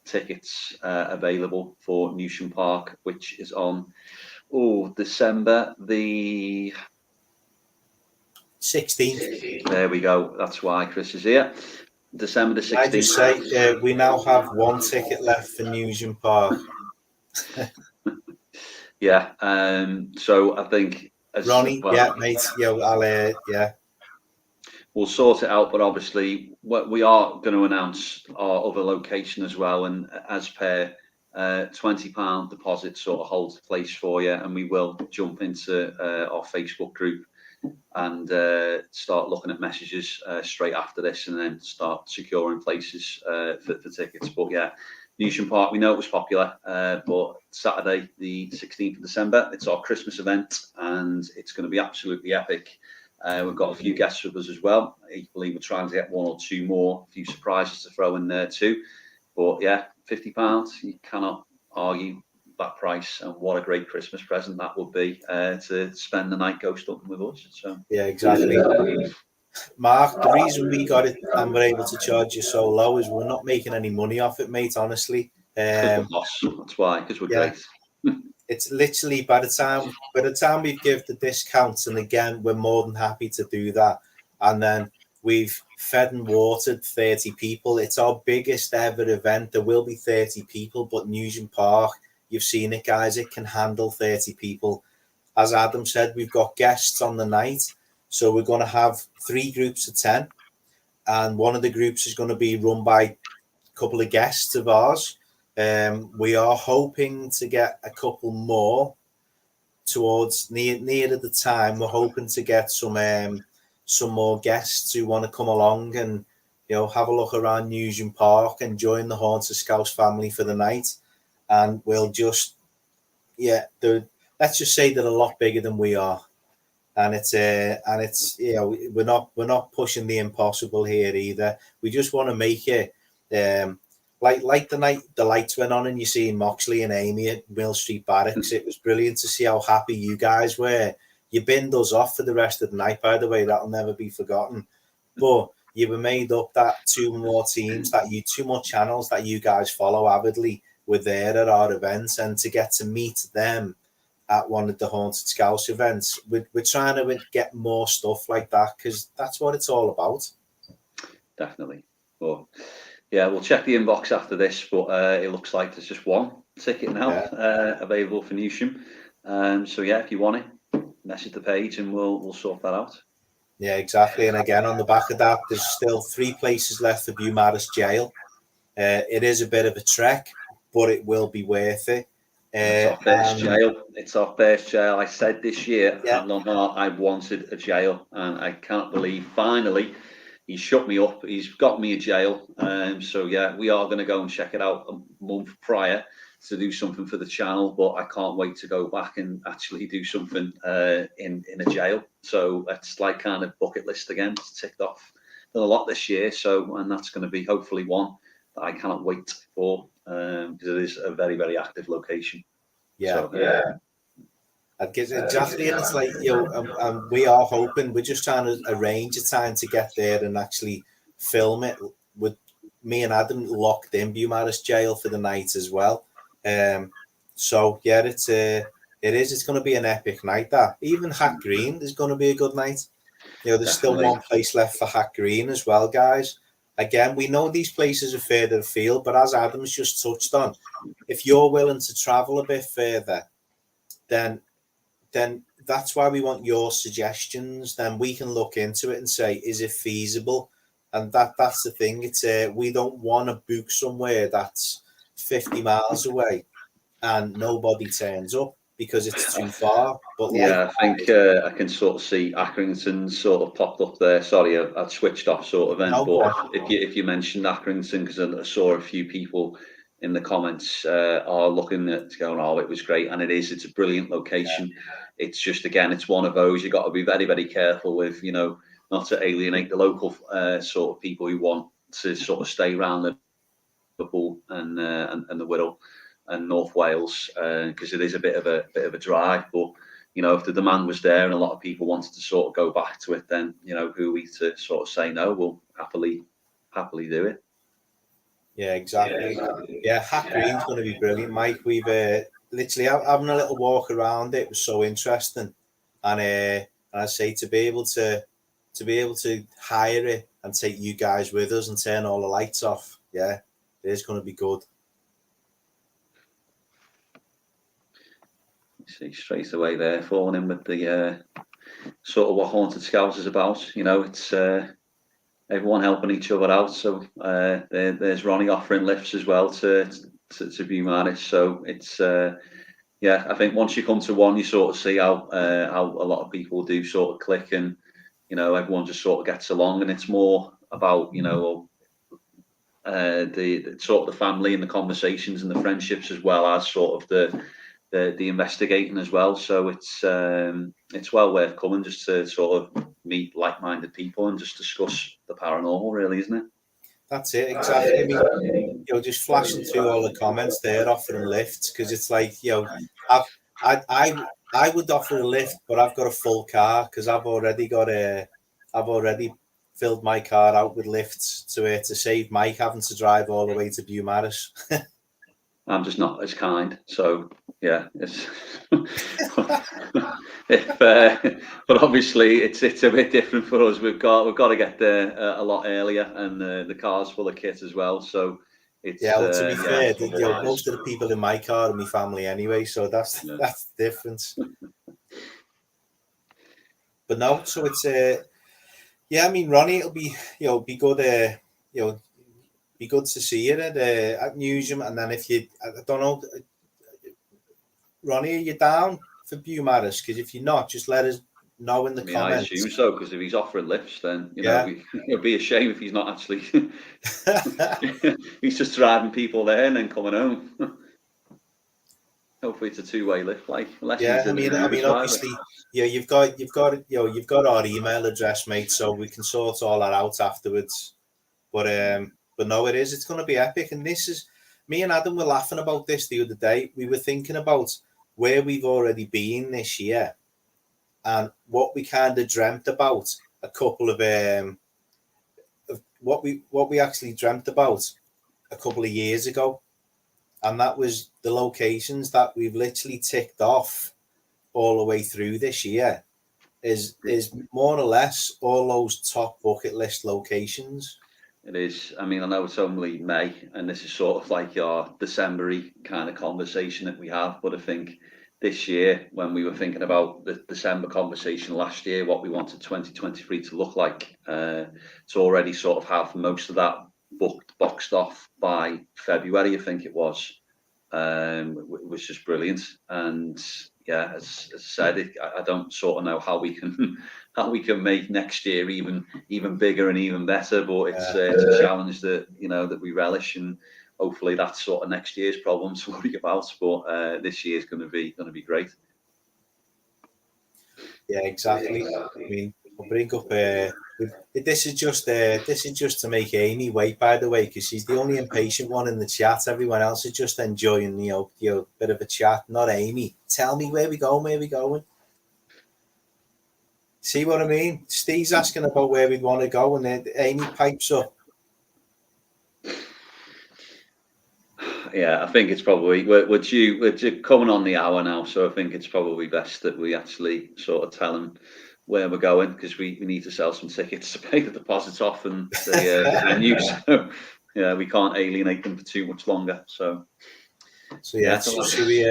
tickets available for Newsham Park, which is on December the 16th. There we go. That's why Chris is here. December the 16th. I just say we now have 1 ticket left for Newsham Park. Yeah. So I think Ronnie, mate. We'll sort it out, but obviously we are going to announce our other location as well, and as per £20 deposit sort of holds place for you, and we will jump into our Facebook group and start looking at messages straight after this, and then start securing places for tickets. But yeah, Newsham Park, we know it was popular, but Saturday the 16th of December, it's our Christmas event, and it's going to be absolutely epic. We've got a few guests with us as well. Equally, we're trying to get one or two more, a few surprises to throw in there too. But yeah, £50, you cannot argue that price, and what a great Christmas present that would be to spend the night ghost hunting with us. So Yeah, exactly. Mark, the reason we got it and we're able to charge you so low is we're not making any money off it, mate, honestly. We're boss, that's why, because we're great. It's literally by the time we give the discounts, and again, we're more than happy to do that. And then we've fed and watered 30 people. It's our biggest ever event. There will be 30 people, but Nugent Park, you've seen it, guys, it can handle 30 people. As Adam said, we've got guests on the night. So we're going to have 3 groups of 10. And one of the groups is going to be run by a couple of guests of ours. We are hoping to get a couple more towards near at the time. We're hoping to get some more guests who want to come along and, you know, have a look around Nugent Park and join the Haunted Scouse family for the night. And we'll just, let's just say they're a lot bigger than we are. And it's you know, we're not pushing the impossible here either. We just want to make it like the night the lights went on and you see Moxley and Amy at Mill Street Barracks. It was brilliant to see how happy you guys were. You binned us off for the rest of the night, by the way. That'll never be forgotten. But you were made up that 2 more teams, 2 more channels that you guys follow avidly were there at our events, and to get to meet them at one of the Haunted Scouse events. We're trying to get more stuff like that because that's what it's all about. Definitely. Well, yeah, we'll check the inbox after this, but it looks like there's just one ticket now available for Newsham. So yeah, if you want it, message the page and we'll sort that out. Yeah, exactly. And again, on the back of that, there's still 3 places left for Beaumaris Jail. It is a bit of a trek, but it will be worth it. It's our first jail. It's our first jail. I said this year at Longhart I wanted a jail, and I can't believe finally he shut me up. He's got me a jail. So yeah, we are going to go and check it out a month prior to do something for the channel, but I can't wait to go back and actually do something in a jail. So that's like kind of bucket list again. It's ticked off. Done a lot this year, so, and that's going to be hopefully one that I cannot wait for, because it is a very, very active location. Yeah, so, exactly. And it's like, you know, we are hoping, we're just trying to arrange a time to get there and actually film it with me and Adam locked in Beaumaris Jail for the night as well. So yeah, it's going to be an epic night. That even Hack Green is going to be a good night. You know, there's still one place left for Hack Green as well, guys. Again, we know these places are further afield, but as Adam's just touched on, if you're willing to travel a bit further, then that's why we want your suggestions. Then we can look into it and say, is it feasible? And that's the thing. It's we don't want to book somewhere that's 50 miles away and nobody turns up because it's too far. But yeah, I think I can sort of see Accrington sort of popped up there. Sorry, I've switched off sort of then. But if you mentioned Accrington, because I saw a few people in the comments are looking at going, oh, it was great, and it's a brilliant location. Yeah. It's just, again, it's one of those you've got to be very, very careful with, you know, not to alienate the local sort of people who want to sort of stay around the Liverpool and the Wirral and North Wales, because it is a bit of a drive. But you know, if the demand was there and a lot of people wanted to sort of go back to it, then you know, who are we to sort of say no? We'll happily do it. Yeah, exactly. Yeah, Hack Green's going to be brilliant, Mike. We've literally having a little walk around it was so interesting, and I say to be able to hire it and take you guys with us and turn all the lights off. Yeah, it is going to be good. See straight away there, falling in with the sort of what Haunted Scouse is about. You know, it's everyone helping each other out. So there's Ronnie offering lifts as well to Beaumaris. So it's yeah, I think once you come to one, you sort of see how a lot of people do sort of click, and you know, everyone just sort of gets along, and it's more about, you know, the sort of the family and the conversations and the friendships, as well as sort of the investigating as well. So it's well worth coming just to sort of meet like-minded people and just discuss the paranormal, really, isn't it? That's it, exactly. I mean, just flashing through all the comments there, offering lifts, because it's like, I would offer a lift, but I've got a full car because I've already filled my car out with lifts to save Mike having to drive all the way to Beaumaris. I'm just not as kind, so yeah. It's but obviously it's a bit different for us. We've got to get there a lot earlier, and the car's full of kit as well. So it's well, to be fair, otherwise, most of the people in my car are my family anyway, so that's the difference. But no, so it's I mean, Ronnie, it'll be be good be good to see you at Newsham, and then if you, I don't know, Ronnie, are you down for Beaumaris? Because if you're not, just let us know in the comments. I assume so, because if he's offering lifts, then it'll be a shame if he's not actually. He's just driving people there and then coming home. Hopefully, it's a two-way lift. I mean, obviously, you've got our email address, mate, so we can sort all that out afterwards. But no, it's going to be epic. And this is, me and Adam were laughing about this the other day. We were thinking about where we've already been this year and what we kind of dreamt about a couple of what we actually dreamt about a couple of years ago. And that was the locations that we've literally ticked off all the way through this year is more or less all those top bucket list locations. It is. I mean, I know it's only May, and this is sort of like our December-y kind of conversation that we have. But I think this year, when we were thinking about the December conversation last year, what we wanted 2023 to look like, to already sort of have most of that boxed off by February, I think it was just brilliant. And yeah, as I said, I don't sort of know how we can make next year even bigger and even better, but it's a challenge that that we relish, and hopefully that's sort of next year's problem to worry about. But this year's going to be great. Yeah, exactly. I mean, we'll bring up. This is just to make Amy wait, by the way, because she's the only impatient one in the chat. Everyone else is just enjoying bit of a chat. Not Amy. Tell me where we going. Where we going? See what I mean? Steve's asking about where we want to go, and then Amy pipes up. Yeah, I think it's probably we're coming on the hour now, so I think it's probably best that we actually sort of tell them where we're going, because we need to sell some tickets to pay the deposits off and the venue. So yeah, we can't alienate them for too much longer. So yeah, should we?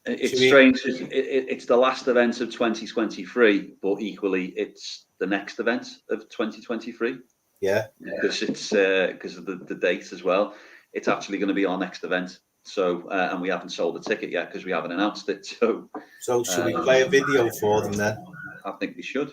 It's strange. It's the last event of 2023, but equally it's the next event of 2023. Yeah, because it's because of the date as well. It's actually going to be our next event. So and we haven't sold a ticket yet because we haven't announced it. So should we play a video for them then? I think we should.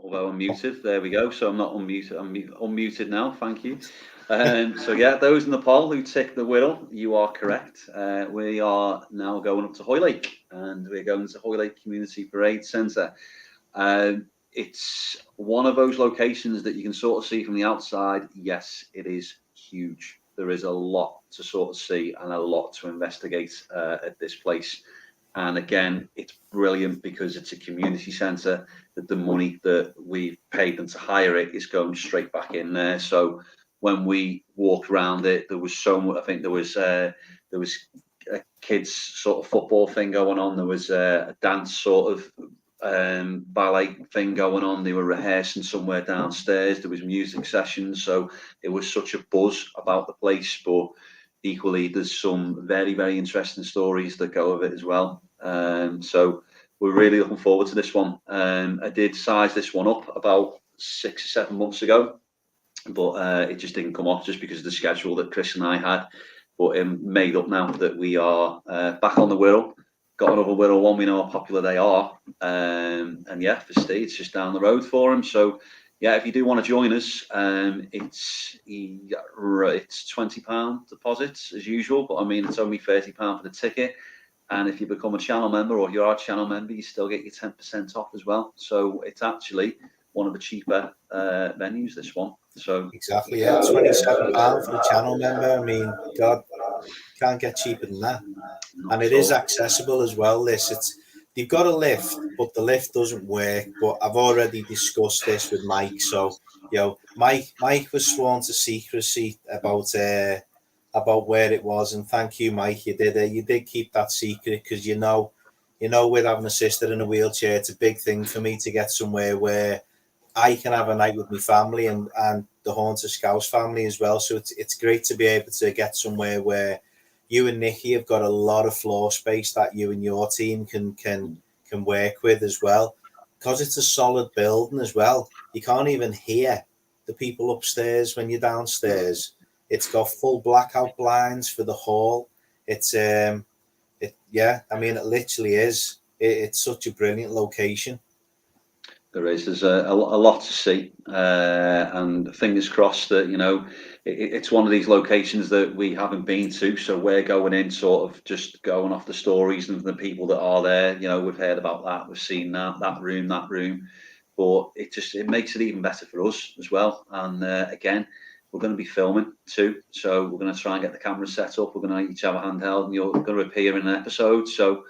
Although unmuted, there we go. So I'm not unmuted. I'm unmuted now. Thank you. So yeah, those in the poll who tick the whittle, you are correct. We are now going up to Hoylake, and we're going to Hoylake Community Parade Centre. It's one of those locations that you can sort of see from the outside. Yes, it is huge. there is a lot to sort of see and a lot to investigate at this place. And again, it's brilliant because it's a community centre, that the money that we've paid them to hire it is going straight back in there. So when we walked around it, there was so much, I think there was a kids sort of football thing going on. There was a dance sort of ballet thing going on. They were rehearsing somewhere downstairs. There was music sessions. So it was such a buzz about the place, but equally there's some very, very interesting stories that go with it as well. So we're really looking forward to this one. I did size this one up about 6 or 7 months ago, but it just didn't come off just because of the schedule that Chris and I had. But made up now that we are back on the Wirral. Got another Wirral one. We know how popular they are. And yeah, for Steve, it's just down the road for him. So yeah, if you do want to join us, it's £20 deposits as usual. But I mean, it's only £30 for the ticket. And if you become a channel member, or you are a channel member, you still get your 10% off as well. So it's actually one of the cheaper venues, this one. So exactly, yeah, £27 for a channel member. I mean, God, can't get cheaper than that. And it is accessible as well. They've got a lift, but the lift doesn't work. But I've already discussed this with Mike. So Mike was sworn to secrecy about where it was, and thank you, Mike. You did keep that secret, because with having a sister in a wheelchair, it's a big thing for me to get somewhere where I can have a night with my family and the Haunted Scouse family as well. So it's great to be able to get somewhere where you and Nikki have got a lot of floor space that you and your team can work with as well, because it's a solid building as well. You can't even hear the people upstairs when you're downstairs. It's got full blackout blinds for the hall. It literally is. It's such a brilliant location. There's a lot to see, and fingers crossed that it's one of these locations that we haven't been to, so we're going in sort of just going off the stories and the people that are there. We've heard about that, we've seen that room, but it makes it even better for us as well. And again, we're going to be filming too, so we're going to try and get the camera set up. We're going to each have a handheld, and you're going to appear in an episode. So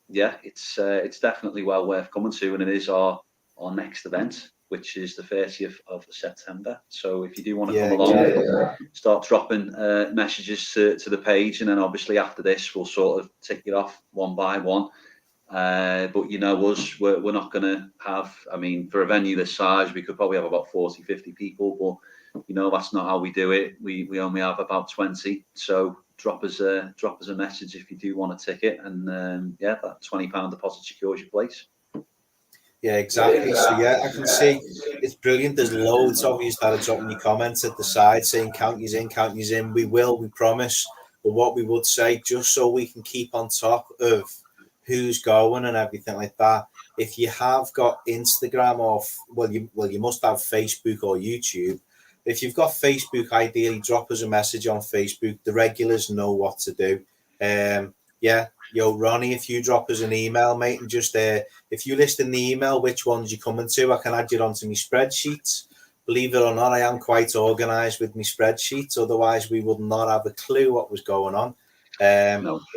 yeah, it's definitely well worth coming to, and it is our next event, which is the 30th of September. So if you do want to come along, start dropping messages to the page, and then obviously after this we'll sort of tick it off one by one. But us, we're not going to have, I mean, for a venue this size, we could probably have about 40-50 people, but that's not how we do it. We only have about 20. So drop us a message if you do want a ticket, and that £20 deposit secures your place. Yeah, exactly. So yeah, I can see it's brilliant. There's loads of you that are dropping your comments at the side saying count yous in. We promise. But what we would say, just so we can keep on top of who's going and everything like that, if you have got Instagram or you must have Facebook or YouTube. If you've got Facebook, ideally drop us a message on Facebook. The regulars know what to do. Ronnie, if you drop us an email, mate, and just if you list in the email which ones you're coming to, I can add you onto my spreadsheets. Believe it or not, I am quite organised with my spreadsheets. Otherwise, we would not have a clue what was going on.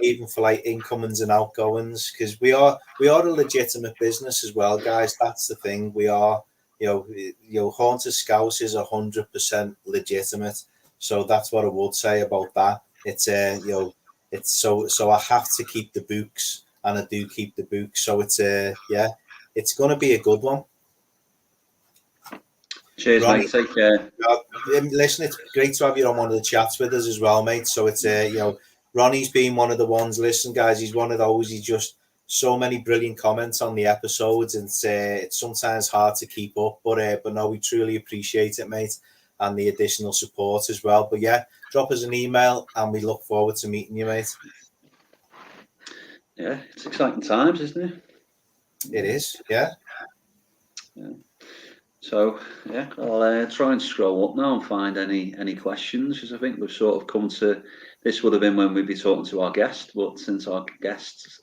Even for like incomings and outgoings, because we are a legitimate business as well, guys. That's the thing. We are. Haunted Scouse is 100% legitimate. So that's what I would say about that. It's it's so I have to keep the books, and I do keep the books. So it's it's going to be a good one. Cheers, Ronnie, mate. Take care. Listen, it's great to have you on one of the chats with us as well, mate. So it's Ronnie's been one of the ones. Listen, guys, he's one of those. He's just so many brilliant comments on the episodes, and it's sometimes hard to keep up. But no, we truly appreciate it, mate, and the additional support as well. But yeah, drop us an email, and we look forward to meeting you, mate. Yeah, it's exciting times, isn't it? It is, yeah. So yeah, I'll try and scroll up now and find any questions, because I think we've sort of come to. This would have been when we'd be talking to our guest, but since our guests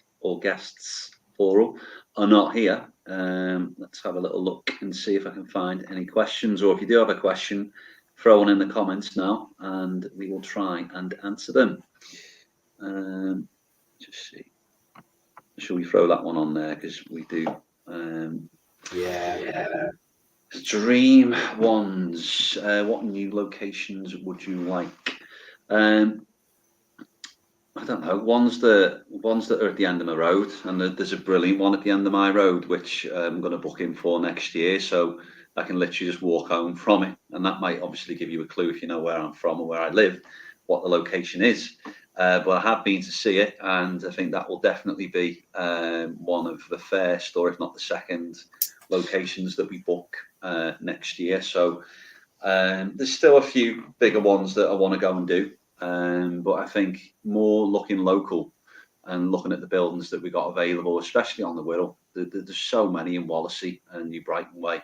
plural are not here, let's have a little look and see if I can find any questions. Or if you do have a question, throwing in the comments now, and we will try and answer them. Just see. Shall we throw that one on there? Because we do. Yeah. Dream ones. What new locations would you like? I don't know. Ones that are at the end of my road, and there's a brilliant one at the end of my road, which I'm going to book in for next year. So I can literally just walk home from it, and that might obviously give you a clue if you know where I'm from or where I live, what the location is. But I have been to see it, and I think that will definitely be one of the first, or if not the second, locations that we book next year. So there's still a few bigger ones that I want to go and do, but I think more looking local and looking at the buildings that we got available, especially on the Wirral. There's so many in Wallasey and New Brighton Way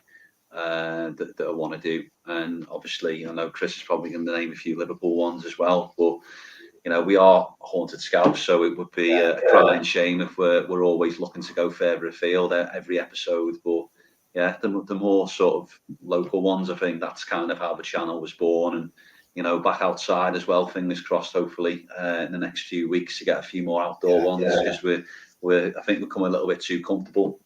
that I want to do, and obviously I know Chris is probably going to name a few Liverpool ones as well, but you know, we are Haunted Scouts, so it would be a crying shame if we're always looking to go further afield every episode. But yeah, the more sort of local ones, I think that's kind of how the channel was born. And you know, back outside as well. Fingers crossed. Hopefully, in the next few weeks, to get a few more outdoor ones, because I think we've become a little bit too comfortable,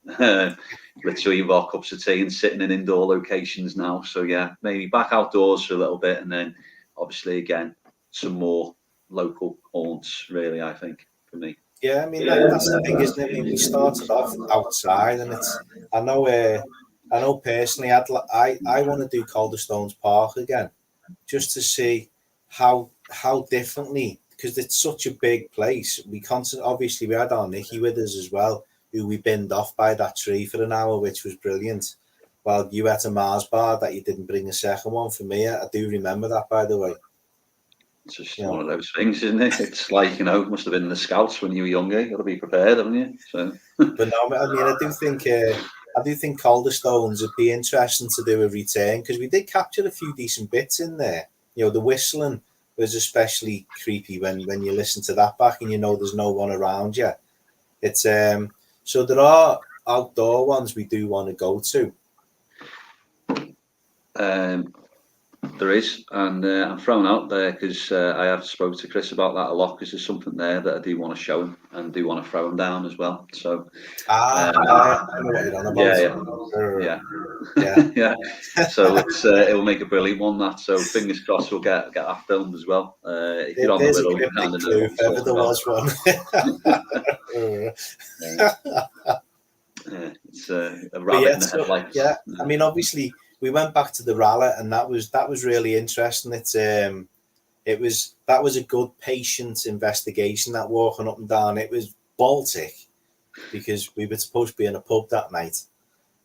literally with our cups of tea and sitting in indoor locations now. So yeah, maybe back outdoors for a little bit, and then obviously again some more local haunts, really, I think, for me. Yeah, I mean that's the thing, isn't it? I mean, we started off outside, and I know personally, I want to do Calderstones Park again, just to see how differently, because it's such a big place. We obviously we had our Nicky with us as well, who we binned off by that tree for an hour, which was brilliant. Well, you had a Mars bar that you didn't bring a second one for me. I do remember that, by the way. It's just one of those things, isn't it? It's like, you know, must have been the Scouts when you were younger. You got to be prepared, haven't you? So, but no, I mean, I do think Calderstones would be interesting to do a return, because we did capture a few decent bits in there. You know, the whistling was especially creepy when you listen to that back and you know there's no one around you. It's so there are outdoor ones we do want to go to. There is, and I'm thrown out there because I have spoke to Chris about that a lot, because there's something there that I do want to show him and do want to throw him down as well. So I know what you're on about. Yeah. So it'll make a brilliant one, that. So fingers crossed we'll get that filmed as well. If you're on the Wirral, you kind of know if ever there was one. It's a rabbit in the headlights. Yeah, I mean, obviously we went back to the rally, and that was really interesting. That was a good patient investigation, that walking up and down. It was Baltic, because we were supposed to be in a pub that night,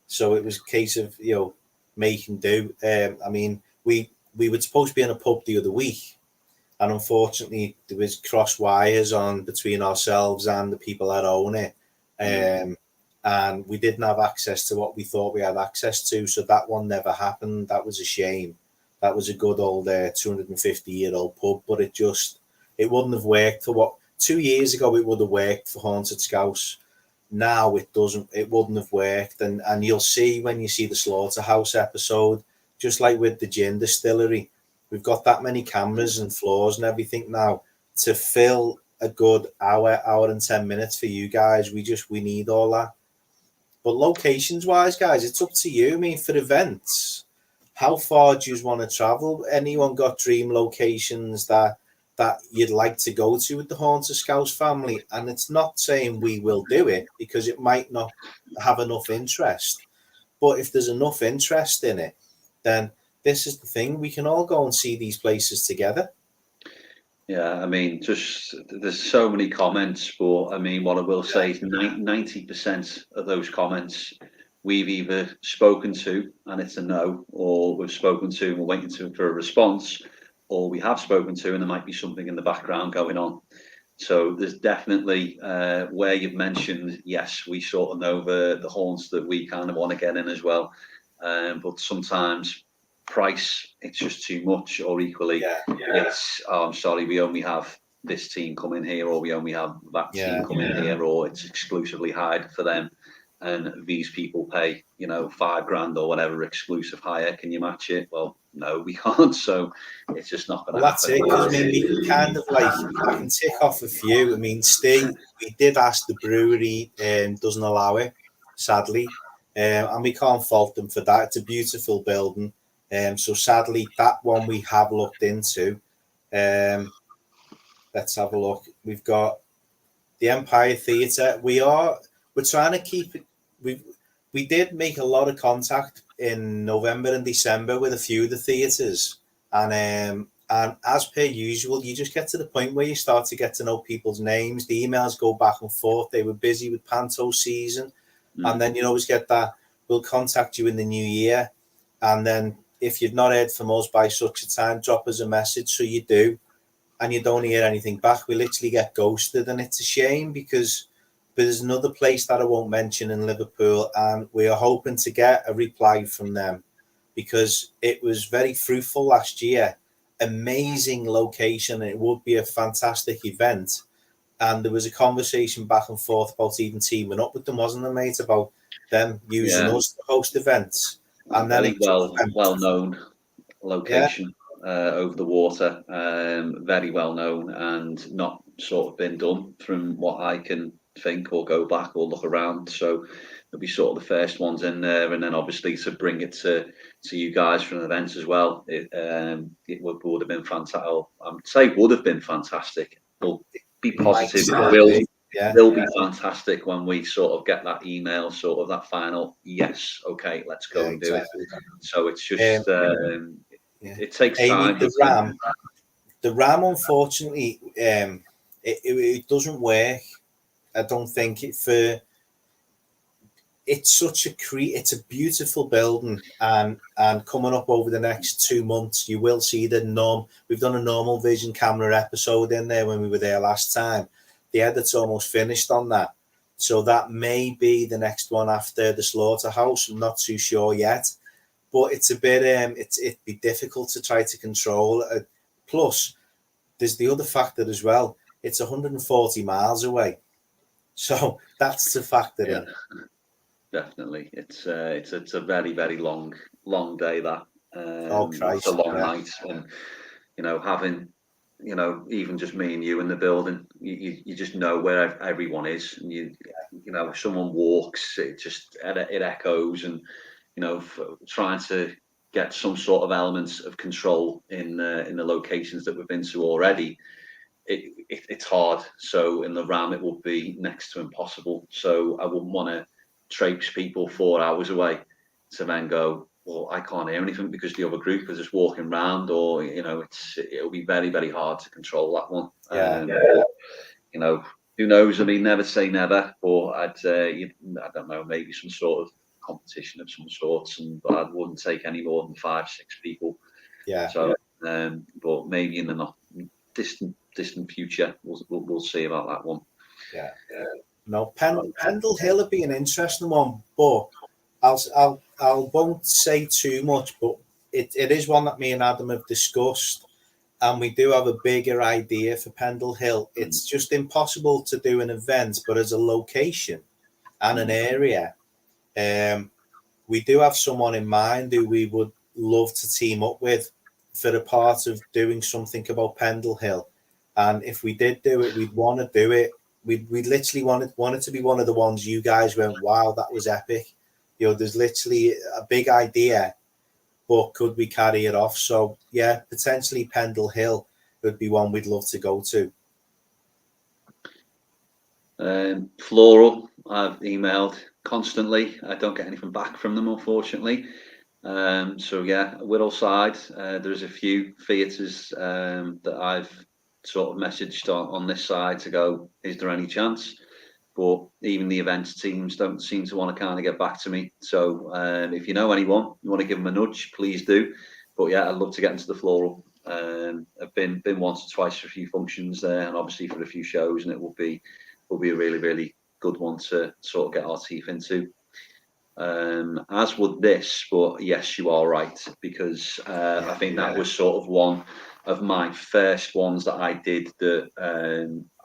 so it was a case of, you know, make and do. I mean, we were supposed to be in a pub the other week, and unfortunately there was cross wires on between ourselves and the people that own it. And we didn't have access to what we thought we had access to, so that one never happened. That was a shame. That was a good old 250-year-old pub, but it wouldn't have worked for what 2 years ago it would have worked for Haunted Scouts. Now it doesn't. It wouldn't have worked, and you'll see when you see the Slaughterhouse episode, just like with the gin distillery, we've got that many cameras and floors and everything now to fill a good hour and 10 minutes for you guys. We need all that. But locations wise, guys, it's up to you. I mean, for events, how far do you want to travel? Anyone got dream locations that you'd like to go to with the Haunted Scouts family? And it's not saying we will do it, because it might not have enough interest. But if there's enough interest in it, then this is the thing. We can all go and see these places together. Yeah, I mean, just there's so many comments, but I mean, what I will say is 90% of those comments we've either spoken to and it's a no, or we've spoken to and we're waiting for a response, or we have spoken to and there might be something in the background going on. So there's definitely where you've mentioned, yes, we sort of know the haunts that we kind of want to get in as well, but sometimes price, it's just too much, or equally it's I'm sorry, we only have this team coming here, or we only have that team coming here, or it's exclusively hired for them. and these people pay, $5,000 or whatever exclusive hire. Can you match it? Well, no, we can't. So it's just not going to That's happen. it. Because we can kind of like, I can tick off a few. I mean, Steve, we did ask the brewery, doesn't allow it, sadly, and we can't fault them for that. It's a beautiful building, so sadly, that one we have looked into. Let's have a look. We've got the Empire Theatre. We're trying to keep it. We did make a lot of contact in November and December with a few of the theatres, and as per usual, you just get to the point where you start to get to know people's names. The emails go back and forth. They were busy with Panto season, and then you always get that. We'll contact you in the new year, and then if you've not heard from us by such a time, drop us a message. So you do, and you don't hear anything back. We literally get ghosted, and it's a shame because there's another place that I won't mention in Liverpool, and we are hoping to get a reply from them because it was very fruitful last year. Amazing location. It would be a fantastic event. And there was a conversation back and forth about even teaming up with them, wasn't there, mate? About them using us to host events. And then well known location over the water, very well known, and not sort of been done from what I can think or go back or look around. So they'll be sort of the first ones in there, and then obviously to bring it to you guys for an event as well. It would have been fantastic. I would say would have been fantastic. We'll be positive. They'll be fantastic when we sort of get that email, sort of that final yes, okay, let's go and do it. So it's just it takes time. The RAM, unfortunately, it doesn't work. I don't think it's it's a beautiful building, and coming up over the next 2 months, you will see we've done a normal vision camera episode in there when we were there last time. The edit's almost finished on that, so that may be the next one after the Slaughterhouse. I'm not too sure yet, but it's a bit it'd be difficult to try to control. Plus, there's the other factor as well. It's 140 miles away. So that's the factor in. Definitely, it's a very, very long day. That Christ, it's a long night, and having even just me and you in the building, you just know where everyone is, and if someone walks, it echoes, and trying to get some sort of elements of control in the locations that we've been to already. It's hard. So in the RAM, it will be next to impossible. So I wouldn't want to traipse people 4 hours away to then go, well, I can't hear anything because the other group is just walking around, or it'll be very, very hard to control that one. Who knows? I mean, never say never, but I don't know, maybe some sort of competition of some sorts, but I wouldn't take any more than 5-6 people. So but maybe in the not distant future, we'll see about that one. No, Pendle Hill would be an interesting one, but I won't say too much, but it is one that me and Adam have discussed, and we do have a bigger idea for Pendle Hill. It's just impossible to do an event, but as a location and an area, we do have someone in mind who we would love to team up with for a part of doing something about Pendle Hill. And if we did do it, we'd want to do it. We'd literally want it to be one of the ones you guys went, wow, that was epic. There's literally a big idea, but could we carry it off? So, yeah, potentially Pendle Hill would be one we'd love to go to. Floral, I've emailed constantly. I don't get anything back from them, unfortunately. So, yeah, Whittleside, there's a few theatres that I've sort of messaged on this side to go, is there any chance? But even the events teams don't seem to want to kind of get back to me. So if you know anyone, you want to give them a nudge, please do. But yeah, I'd love to get into the Floral. I've been once or twice for a few functions there, and obviously for a few shows, and it will be a really, really good one to sort of get our teeth into. As would this, but yes, you are right, because I think that was sort of one of my first ones that I did that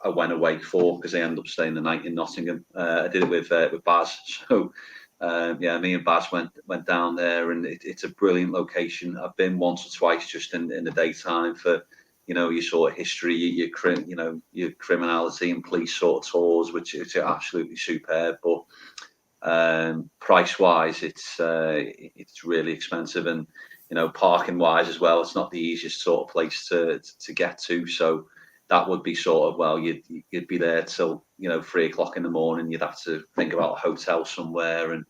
I went away for, because I ended up staying the night in Nottingham. I did it with Baz. So yeah, me and Baz went down there, and it's a brilliant location. I've been once or twice just in the daytime for, your sort of history, your criminality and police sort of tours, which are absolutely superb. But price wise, it's really expensive, and parking wise as well, it's not the easiest sort of place to get to. So that would be sort of, well, you'd be there till 3 o'clock in the morning. You'd have to think about a hotel somewhere, and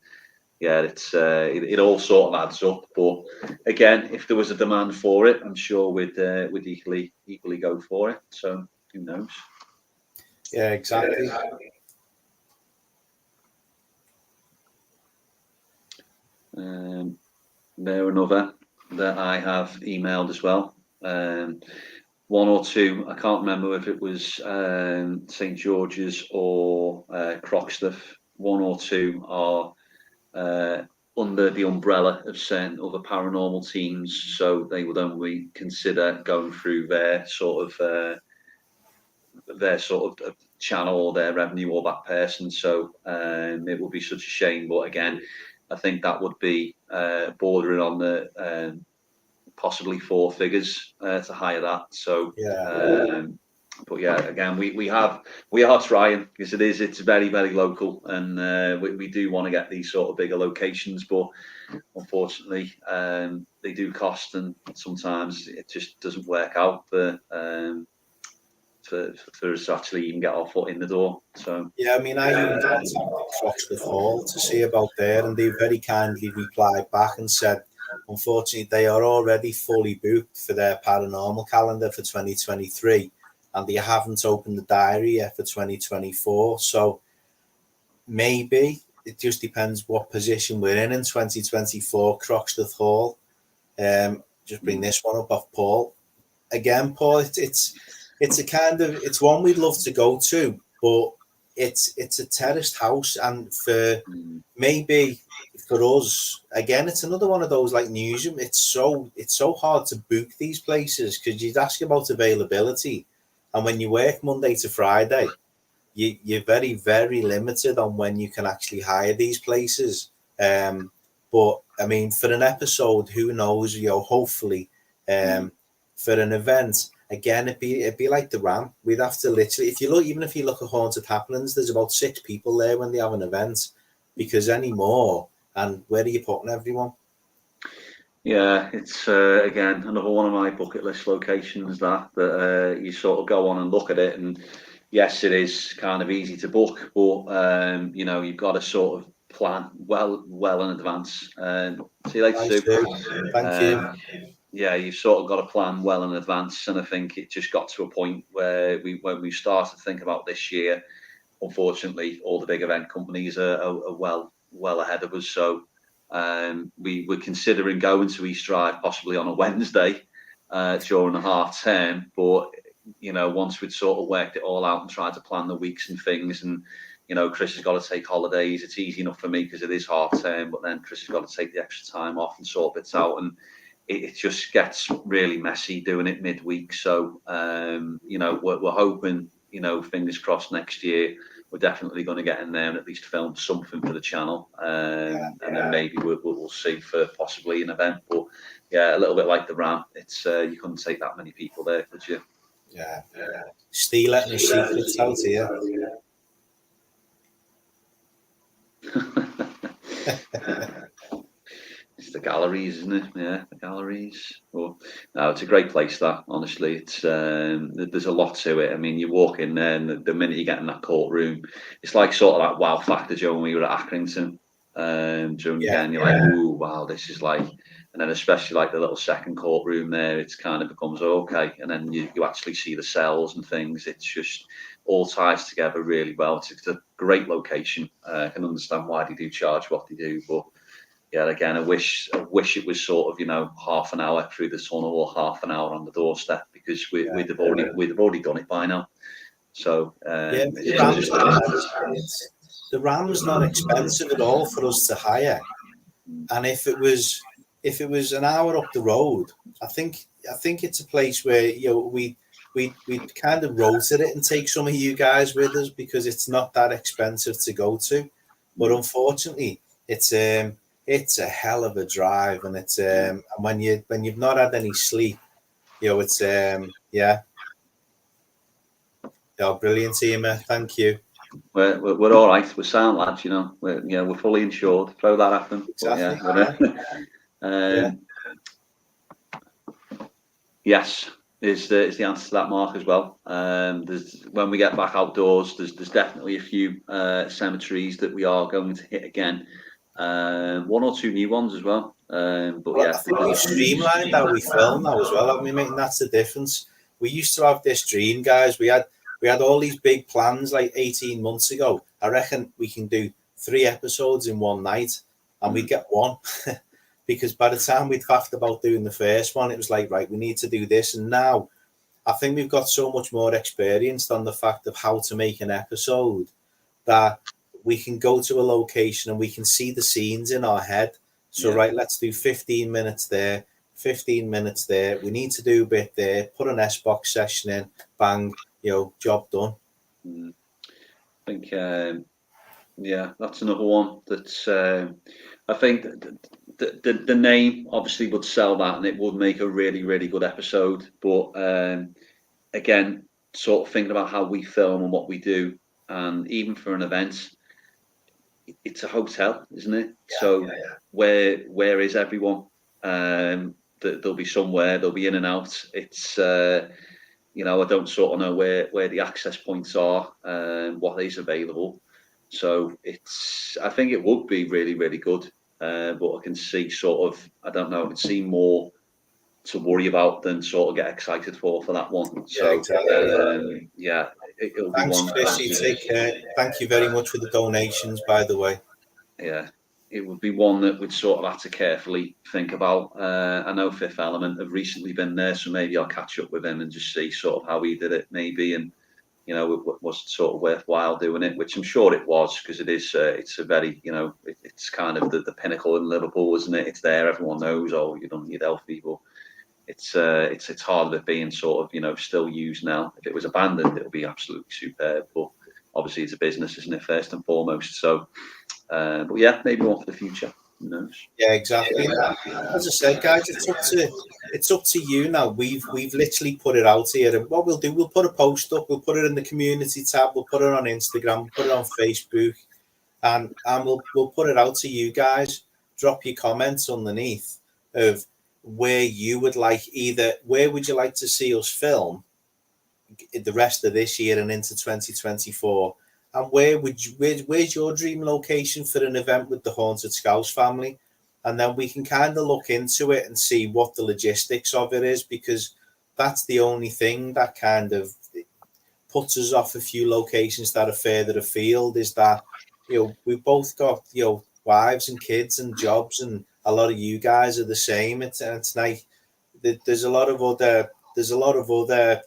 yeah, it all sort of adds up. But again, if there was a demand for it, I'm sure we'd equally go for it. So who knows? Yeah, exactly. There another that I have emailed as well. One or two, I can't remember if it was St George's or Croxteth. One or two are under the umbrella of certain other paranormal teams, so they would only consider going through their sort of channel or their revenue or that person. So it would be such a shame, but again, I think that would be bordering on the possibly 4 figures to hire that. So Yeah. but yeah, again, we are trying, because it's very, very local, and we do want to get these sort of bigger locations, but unfortunately they do cost, and sometimes it just doesn't work out for us to actually even get our foot in the door. So Yeah, I mean, I even contacted Croxteth Hall to see about there, and they very kindly replied back and said, unfortunately, they are already fully booked for their paranormal calendar for 2023, and they haven't opened the diary yet for 2024. So maybe it just depends what position we're in 2024. Croxteth Hall. Just bring this one up off Paul. Again, Paul, it's it's one we'd love to go to, but it's a terraced house, and for maybe for us, again, it's another one of those like Newsham. It's so hard to book these places because you'd ask about availability, and when you work Monday to Friday, you're very, very limited on when you can actually hire these places. But I mean, for an episode, who knows? Hopefully, for an event. Again, it'd be like the Ram. We'd have to literally, even if you look at Haunted Happenings, there's about 6 people there when they have an event, because any more, and where are you putting everyone? Yeah, it's again another one of my bucket list locations that you sort of go on and look at it, and yes, it is kind of easy to book, but you've got to sort of plan well in advance. See you later, Sue. Thank you. Yeah, you've sort of got to plan well in advance, and I think it just got to a point where when we started to think about this year, unfortunately, all the big event companies are well ahead of us. So we were considering going to East Drive possibly on a Wednesday during the half term, but once we'd sort of worked it all out and tried to plan the weeks and things, and Chris has got to take holidays. It's easy enough for me because it is half term, but then Chris has got to take the extra time off and sort bits out, and it just gets really messy doing it midweek. So we're hoping, fingers crossed, next year we're definitely going to get in there and at least film something for the channel, and then maybe we'll see for possibly an event. But yeah, a little bit like the Ram, it's you couldn't take that many people there, could you? Yeah. Steve letting his secrets out here. It's the galleries, isn't it? Yeah, the galleries. Well, no, it's a great place. That honestly, it's there's a lot to it. I mean, you walk in there, and the minute you get in that courtroom, it's like sort of that wow factor, Joe, when we were at Accrington during the game. You're like, ooh, wow, this is like, and then especially like the little second courtroom there, it's kind of becomes okay, and then you actually see the cells and things. It's just all ties together really well. It's a great location. I can understand why they do charge what they do, but yeah, again, I wish it was sort of half an hour through the tunnel or half an hour on the doorstep, because we'd have already done it by now. So the Ram's not expensive at all for us to hire, and if it was an hour up the road, I think it's a place where we we kind of rotate it and take some of you guys with us because it's not that expensive to go to. But unfortunately, it's a hell of a drive, and it's and when you've not had any sleep, it's brilliant, team. Thank you. We're all right. We're sound lads, We're fully insured. Throw that at them. Exactly. Yes, is the answer to that, Mark, as well. When we get back outdoors, there's definitely a few cemeteries that we are going to hit again. One or two new ones as well. I think we've streamlined how we film now as well, haven't we, mate? And that's the difference. We used to have this dream, guys. We had all these big plans like 18 months ago. I reckon we can do 3 episodes in one night, and we'd get one. Because by the time we'd faffed about doing the first one, it was like, right, we need to do this. And now I think we've got so much more experienced on the fact of how to make an episode that we can go to a location and we can see the scenes in our head. So, right, let's do 15 minutes there, 15 minutes there. We need to do a bit there, put an S-Box session in, bang, job done. I think, that's another one that's, I think the name obviously would sell that, and it would make a really, really good episode. But again, sort of thinking about how we film and what we do, and even for an event, it's a hotel, isn't it? Where is everyone? They'll be somewhere. They'll be in and out. It's I don't sort of know where the access points are and what is available. So I think it would be really, really good. But I can see I don't know, I can see more to worry about than sort of get excited for that one. Exactly. It'll be Thanks, one. Chris. You take care. Thank you very much for the donations, by the way. Yeah, it would be one that we'd sort of have to carefully think about. I know Fifth Element have recently been there, so maybe I'll catch up with him and just see sort of how he did it, maybe, and was sort of worthwhile doing it, which I'm sure it was, because it is. It's a very, it's kind of the pinnacle in Liverpool, isn't it? It's there. Everyone knows. Oh, you don't need health people. It's hard with it being sort of still used now. If it was abandoned, it would be absolutely superb. But obviously, it's a business, isn't it? First and foremost. So, but yeah, maybe one for the future. Who knows? Yeah, exactly. As I said, guys, it's up to you now. We've literally put it out here, and what we'll do, we'll put a post up, we'll put it in the community tab, we'll put it on Instagram, we'll put it on Facebook, and we'll put it out to you guys. Drop your comments underneath of where you would like, where would you like to see us film the rest of this year and into 2024. And where's your dream location for an event with the Haunted Scouse family? And then we can kind of look into it and see what the logistics of it is, because that's the only thing that kind of puts us off a few locations that are further afield, is that, we've both got, wives and kids and jobs, and a lot of you guys are the same. It's like there's a lot of other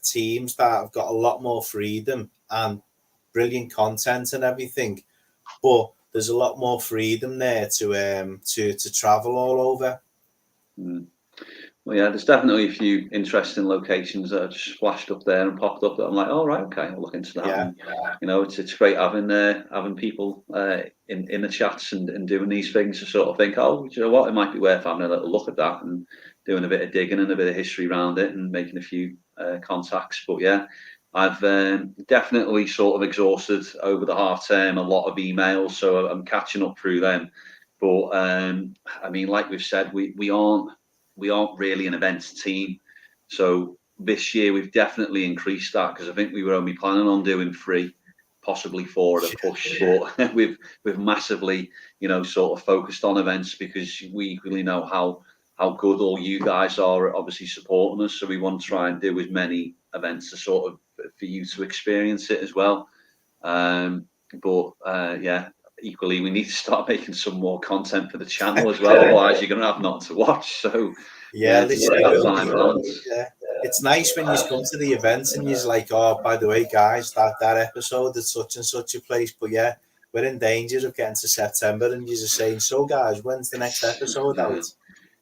teams that have got a lot more freedom and brilliant content and everything, but there's a lot more freedom there to travel all over. Well, yeah, there's definitely a few interesting locations that have just flashed up there and popped up that I'm like, oh, right, okay, I'll look into that. Yeah. It's great having people in the chats and doing these things to sort of think, oh, you know what, it might be worth having a little look at that and doing a bit of digging and a bit of history around it and making a few contacts. But yeah, I've definitely sort of exhausted over the half term a lot of emails, so I'm catching up through them. But I mean, like we've said, we aren't really an events team. So this year we've definitely increased that, because I think we were only planning on doing 3, possibly 4 at a push. But we've massively, sort of focused on events, because we equally know how good all you guys are at obviously supporting us. So we want to try and do as many events to sort of for you to experience it as well. Yeah, equally we need to start making some more content for the channel as well. Otherwise you're going to have nothing to watch. So it's nice when you come to the events and you're like, oh, by the way, guys, that episode at such and such a place. But yeah, we're in danger of getting to September and you're just saying, so guys, when's the next episode out?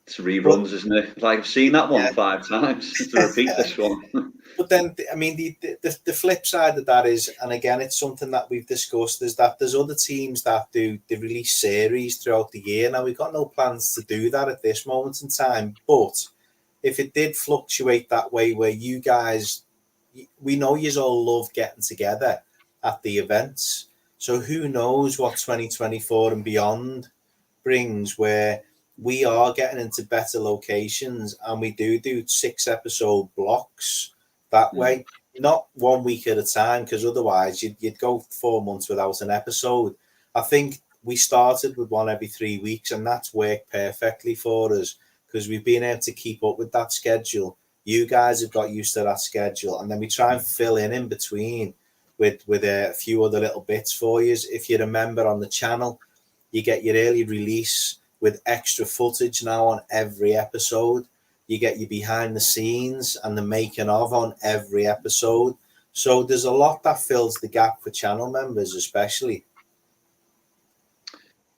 It's reruns, isn't it? Like I've seen that one 5 times to repeat this one. But then, I mean, the flip side of that is, and again, it's something that we've discussed, is that there's other teams that do the release series throughout the year. Now, we've got no plans to do that at this moment in time, but if it did fluctuate that way, where you guys, we know you all love getting together at the events, so who knows what 2024 and beyond brings, where we are getting into better locations and we do 6-episode blocks that way, not 1 week at a time, because otherwise you'd go 4 months without an episode. I think we started with one every 3 weeks, and that's worked perfectly for us because we've been able to keep up with that schedule. You guys have got used to that schedule, and then we try and fill in between with a few other little bits for you. If you remember, on the channel, you get your early release with extra footage now on every episode. You get your behind the scenes and the making of on every episode. So there's a lot that fills the gap for channel members, especially.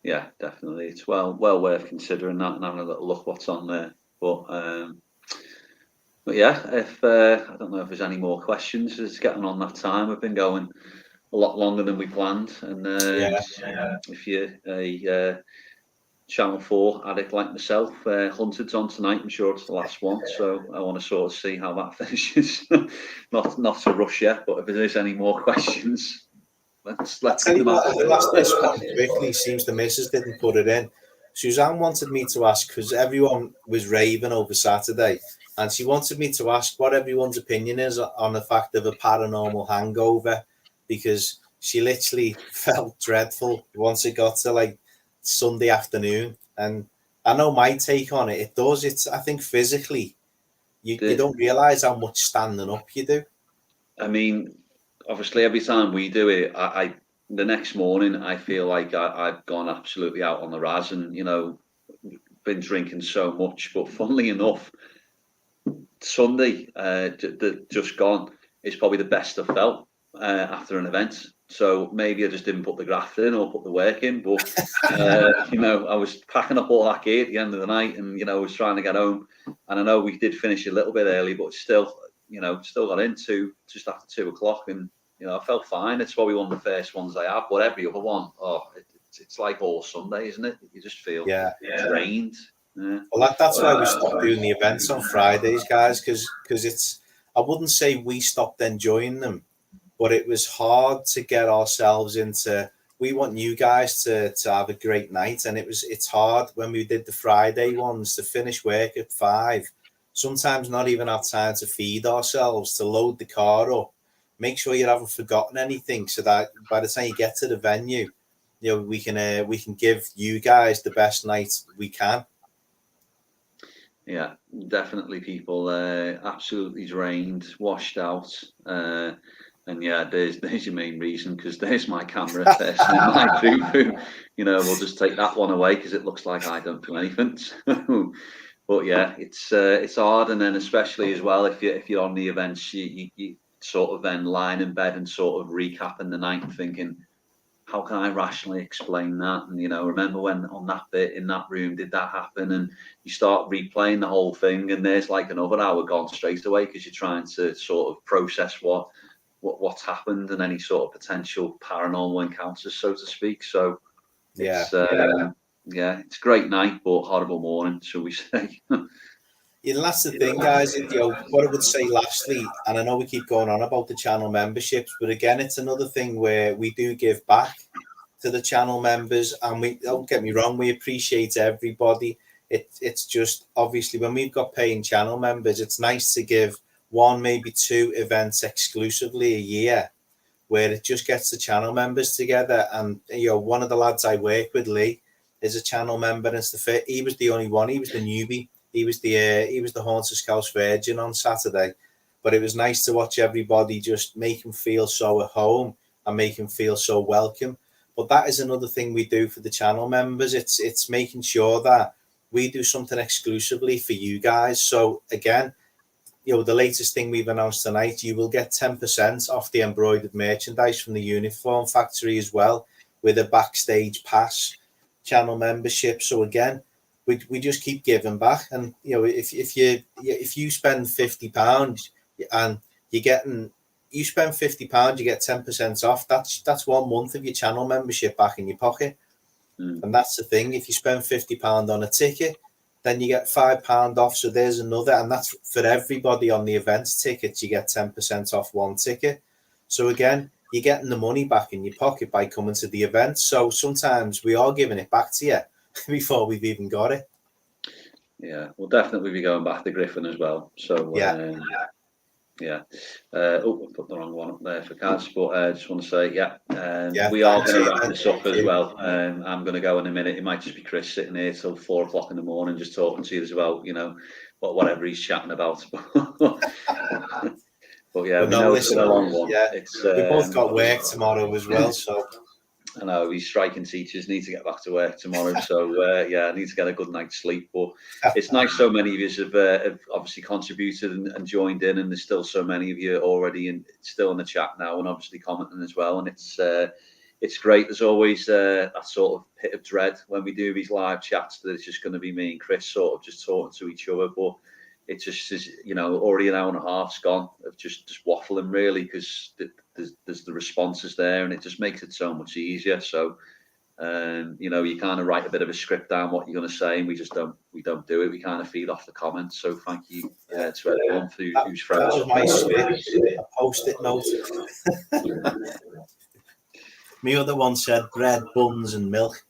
Yeah, definitely. It's well worth considering that and having a little look what's on there. But yeah, if I don't know if there's any more questions. It's getting on that time. We've been going a lot longer than we planned, and if you're a Channel 4 addict like myself, Hunted's on tonight. I'm sure it's the last one, so I want to sort of see how that finishes. not to rush yet, but if there is any more questions, let's get them out. Last this one quickly. Seems the missus didn't put it in. Suzanne wanted me to ask, because everyone was raving over Saturday, and she wanted me to ask what everyone's opinion is on the fact of a paranormal hangover, because she literally felt dreadful once it got to like Sunday afternoon. And I know my take on it. It does. It's, I think, physically, you don't realise how much standing up you do. I mean, obviously, every time we do it, I the next morning I feel like I've gone absolutely out on the raz, and been drinking so much. But funnily enough, Sunday just gone is probably the best I've felt after an event. So maybe I just didn't put the graft in or put the work in, but I was packing up all that gear at the end of the night, and I was trying to get home. And I know we did finish a little bit early, but still got into just after 2 o'clock, and I felt fine. It's probably one of the first ones I have. But every other one, it's like all Sunday, isn't it? You just feel drained. Yeah. Well, that's why we stopped doing the events on Fridays, guys, because it's, I wouldn't say we stopped enjoying them, but it was hard to get ourselves into, we want you guys to have a great night. And it's hard when we did the Friday ones to finish work at 5, sometimes not even have time to feed ourselves, to load the car up, make sure you haven't forgotten anything, so that by the time you get to the venue, we can give you guys the best night we can. Yeah, definitely. People absolutely drained, washed out, and yeah, there's your main reason, because there's my camera person in my boo-boo. We'll just take that one away because it looks like I don't do anything. But yeah, it's hard, and then especially as well if you're on the events, you sort of then lying in bed and sort of recapping the night and thinking, how can I rationally explain that? And remember when on that bit in that room did that happen? And you start replaying the whole thing, and there's like another hour gone straight away because you're trying to sort of process what's happened and any sort of potential paranormal encounters, so to speak. So it's it's a great night, but horrible morning, shall we say? Yeah, that's the thing, guys. What I would say lastly, and I know we keep going on about the channel memberships, but again, it's another thing where we do give back to the channel members, and we, don't get me wrong, we appreciate everybody. It's just, obviously, when we've got paying channel members, it's nice to give 1, maybe 2 events exclusively a year, where it just gets the channel members together. And one of the lads I work with, Lee, is a channel member, and he was the only one. He was the newbie. He was the Haunted Scouse Virgin on Saturday, but it was nice to watch everybody just make him feel so at home and make him feel so welcome. But that is another thing we do for the channel members. It's making sure that we do something exclusively for you guys. So again, the latest thing we've announced tonight, you will get 10% off the embroidered merchandise from the Uniform Factory as well, with a backstage pass channel membership. So again, we just keep giving back. And if you spend £50 and you spend £50, you get 10% off. That's 1 month of your channel membership back in your pocket. And that's the thing. If you spend £50 on a ticket, then you get £5 off. So there's another, and that's for everybody on the events tickets. You get 10% off 1 ticket. So again, you're getting the money back in your pocket by coming to the event. So sometimes we are giving it back to you before we've even got it. Yeah, we'll definitely be going back to Griffin as well. So yeah. I put the wrong one up there for Kaz, but I just want to say, we are going to wrap this up as well. I'm going to go in a minute. It might just be Chris sitting here till 4 o'clock in the morning, just talking to you as well, whatever he's chatting about. But yeah, we know it's been a long one. Yeah, we both got work tomorrow as well, so. I know these striking teachers need to get back to work tomorrow, so I need to get a good night's sleep. But it's nice so many of you have obviously contributed and joined in, and there's still so many of you already still in the chat now, and obviously commenting as well. And it's great. There's always that sort of pit of dread when we do these live chats that it's just going to be me and Chris sort of just talking to each other, but it just is, already an hour and a half's gone of just waffling really, because there's the responses there, and it just makes it so much easier. So, you kind of write a bit of a script down what you're going to say, and we don't do it. We kind of feed off the comments. So thank you to everyone who's friends. That was my script, a post-it note. My other one said bread, buns, and milk.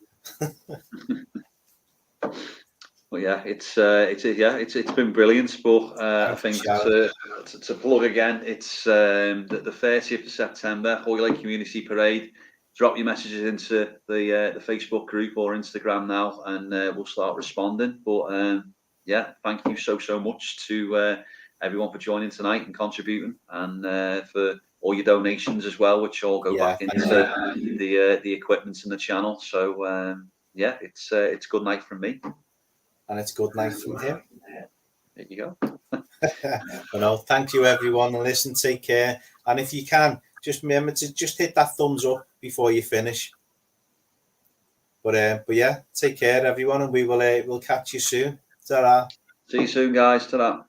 Well, yeah, it's been brilliant. But I think to plug again, it's the 30th of September, Hoylake Community Parade. Drop your messages into the Facebook group or Instagram now, and we'll start responding. But thank you so much to everyone for joining tonight and contributing, and for all your donations as well, which all go back into the equipment and the channel. So it's good night from me. And it's good night from him. There you go. Thank you everyone, and listen, take care. And if you can, just remember to just hit that thumbs up before you finish. But yeah, take care everyone, and we'll catch you soon. Ta-ra. See you soon, guys. Ta-ra.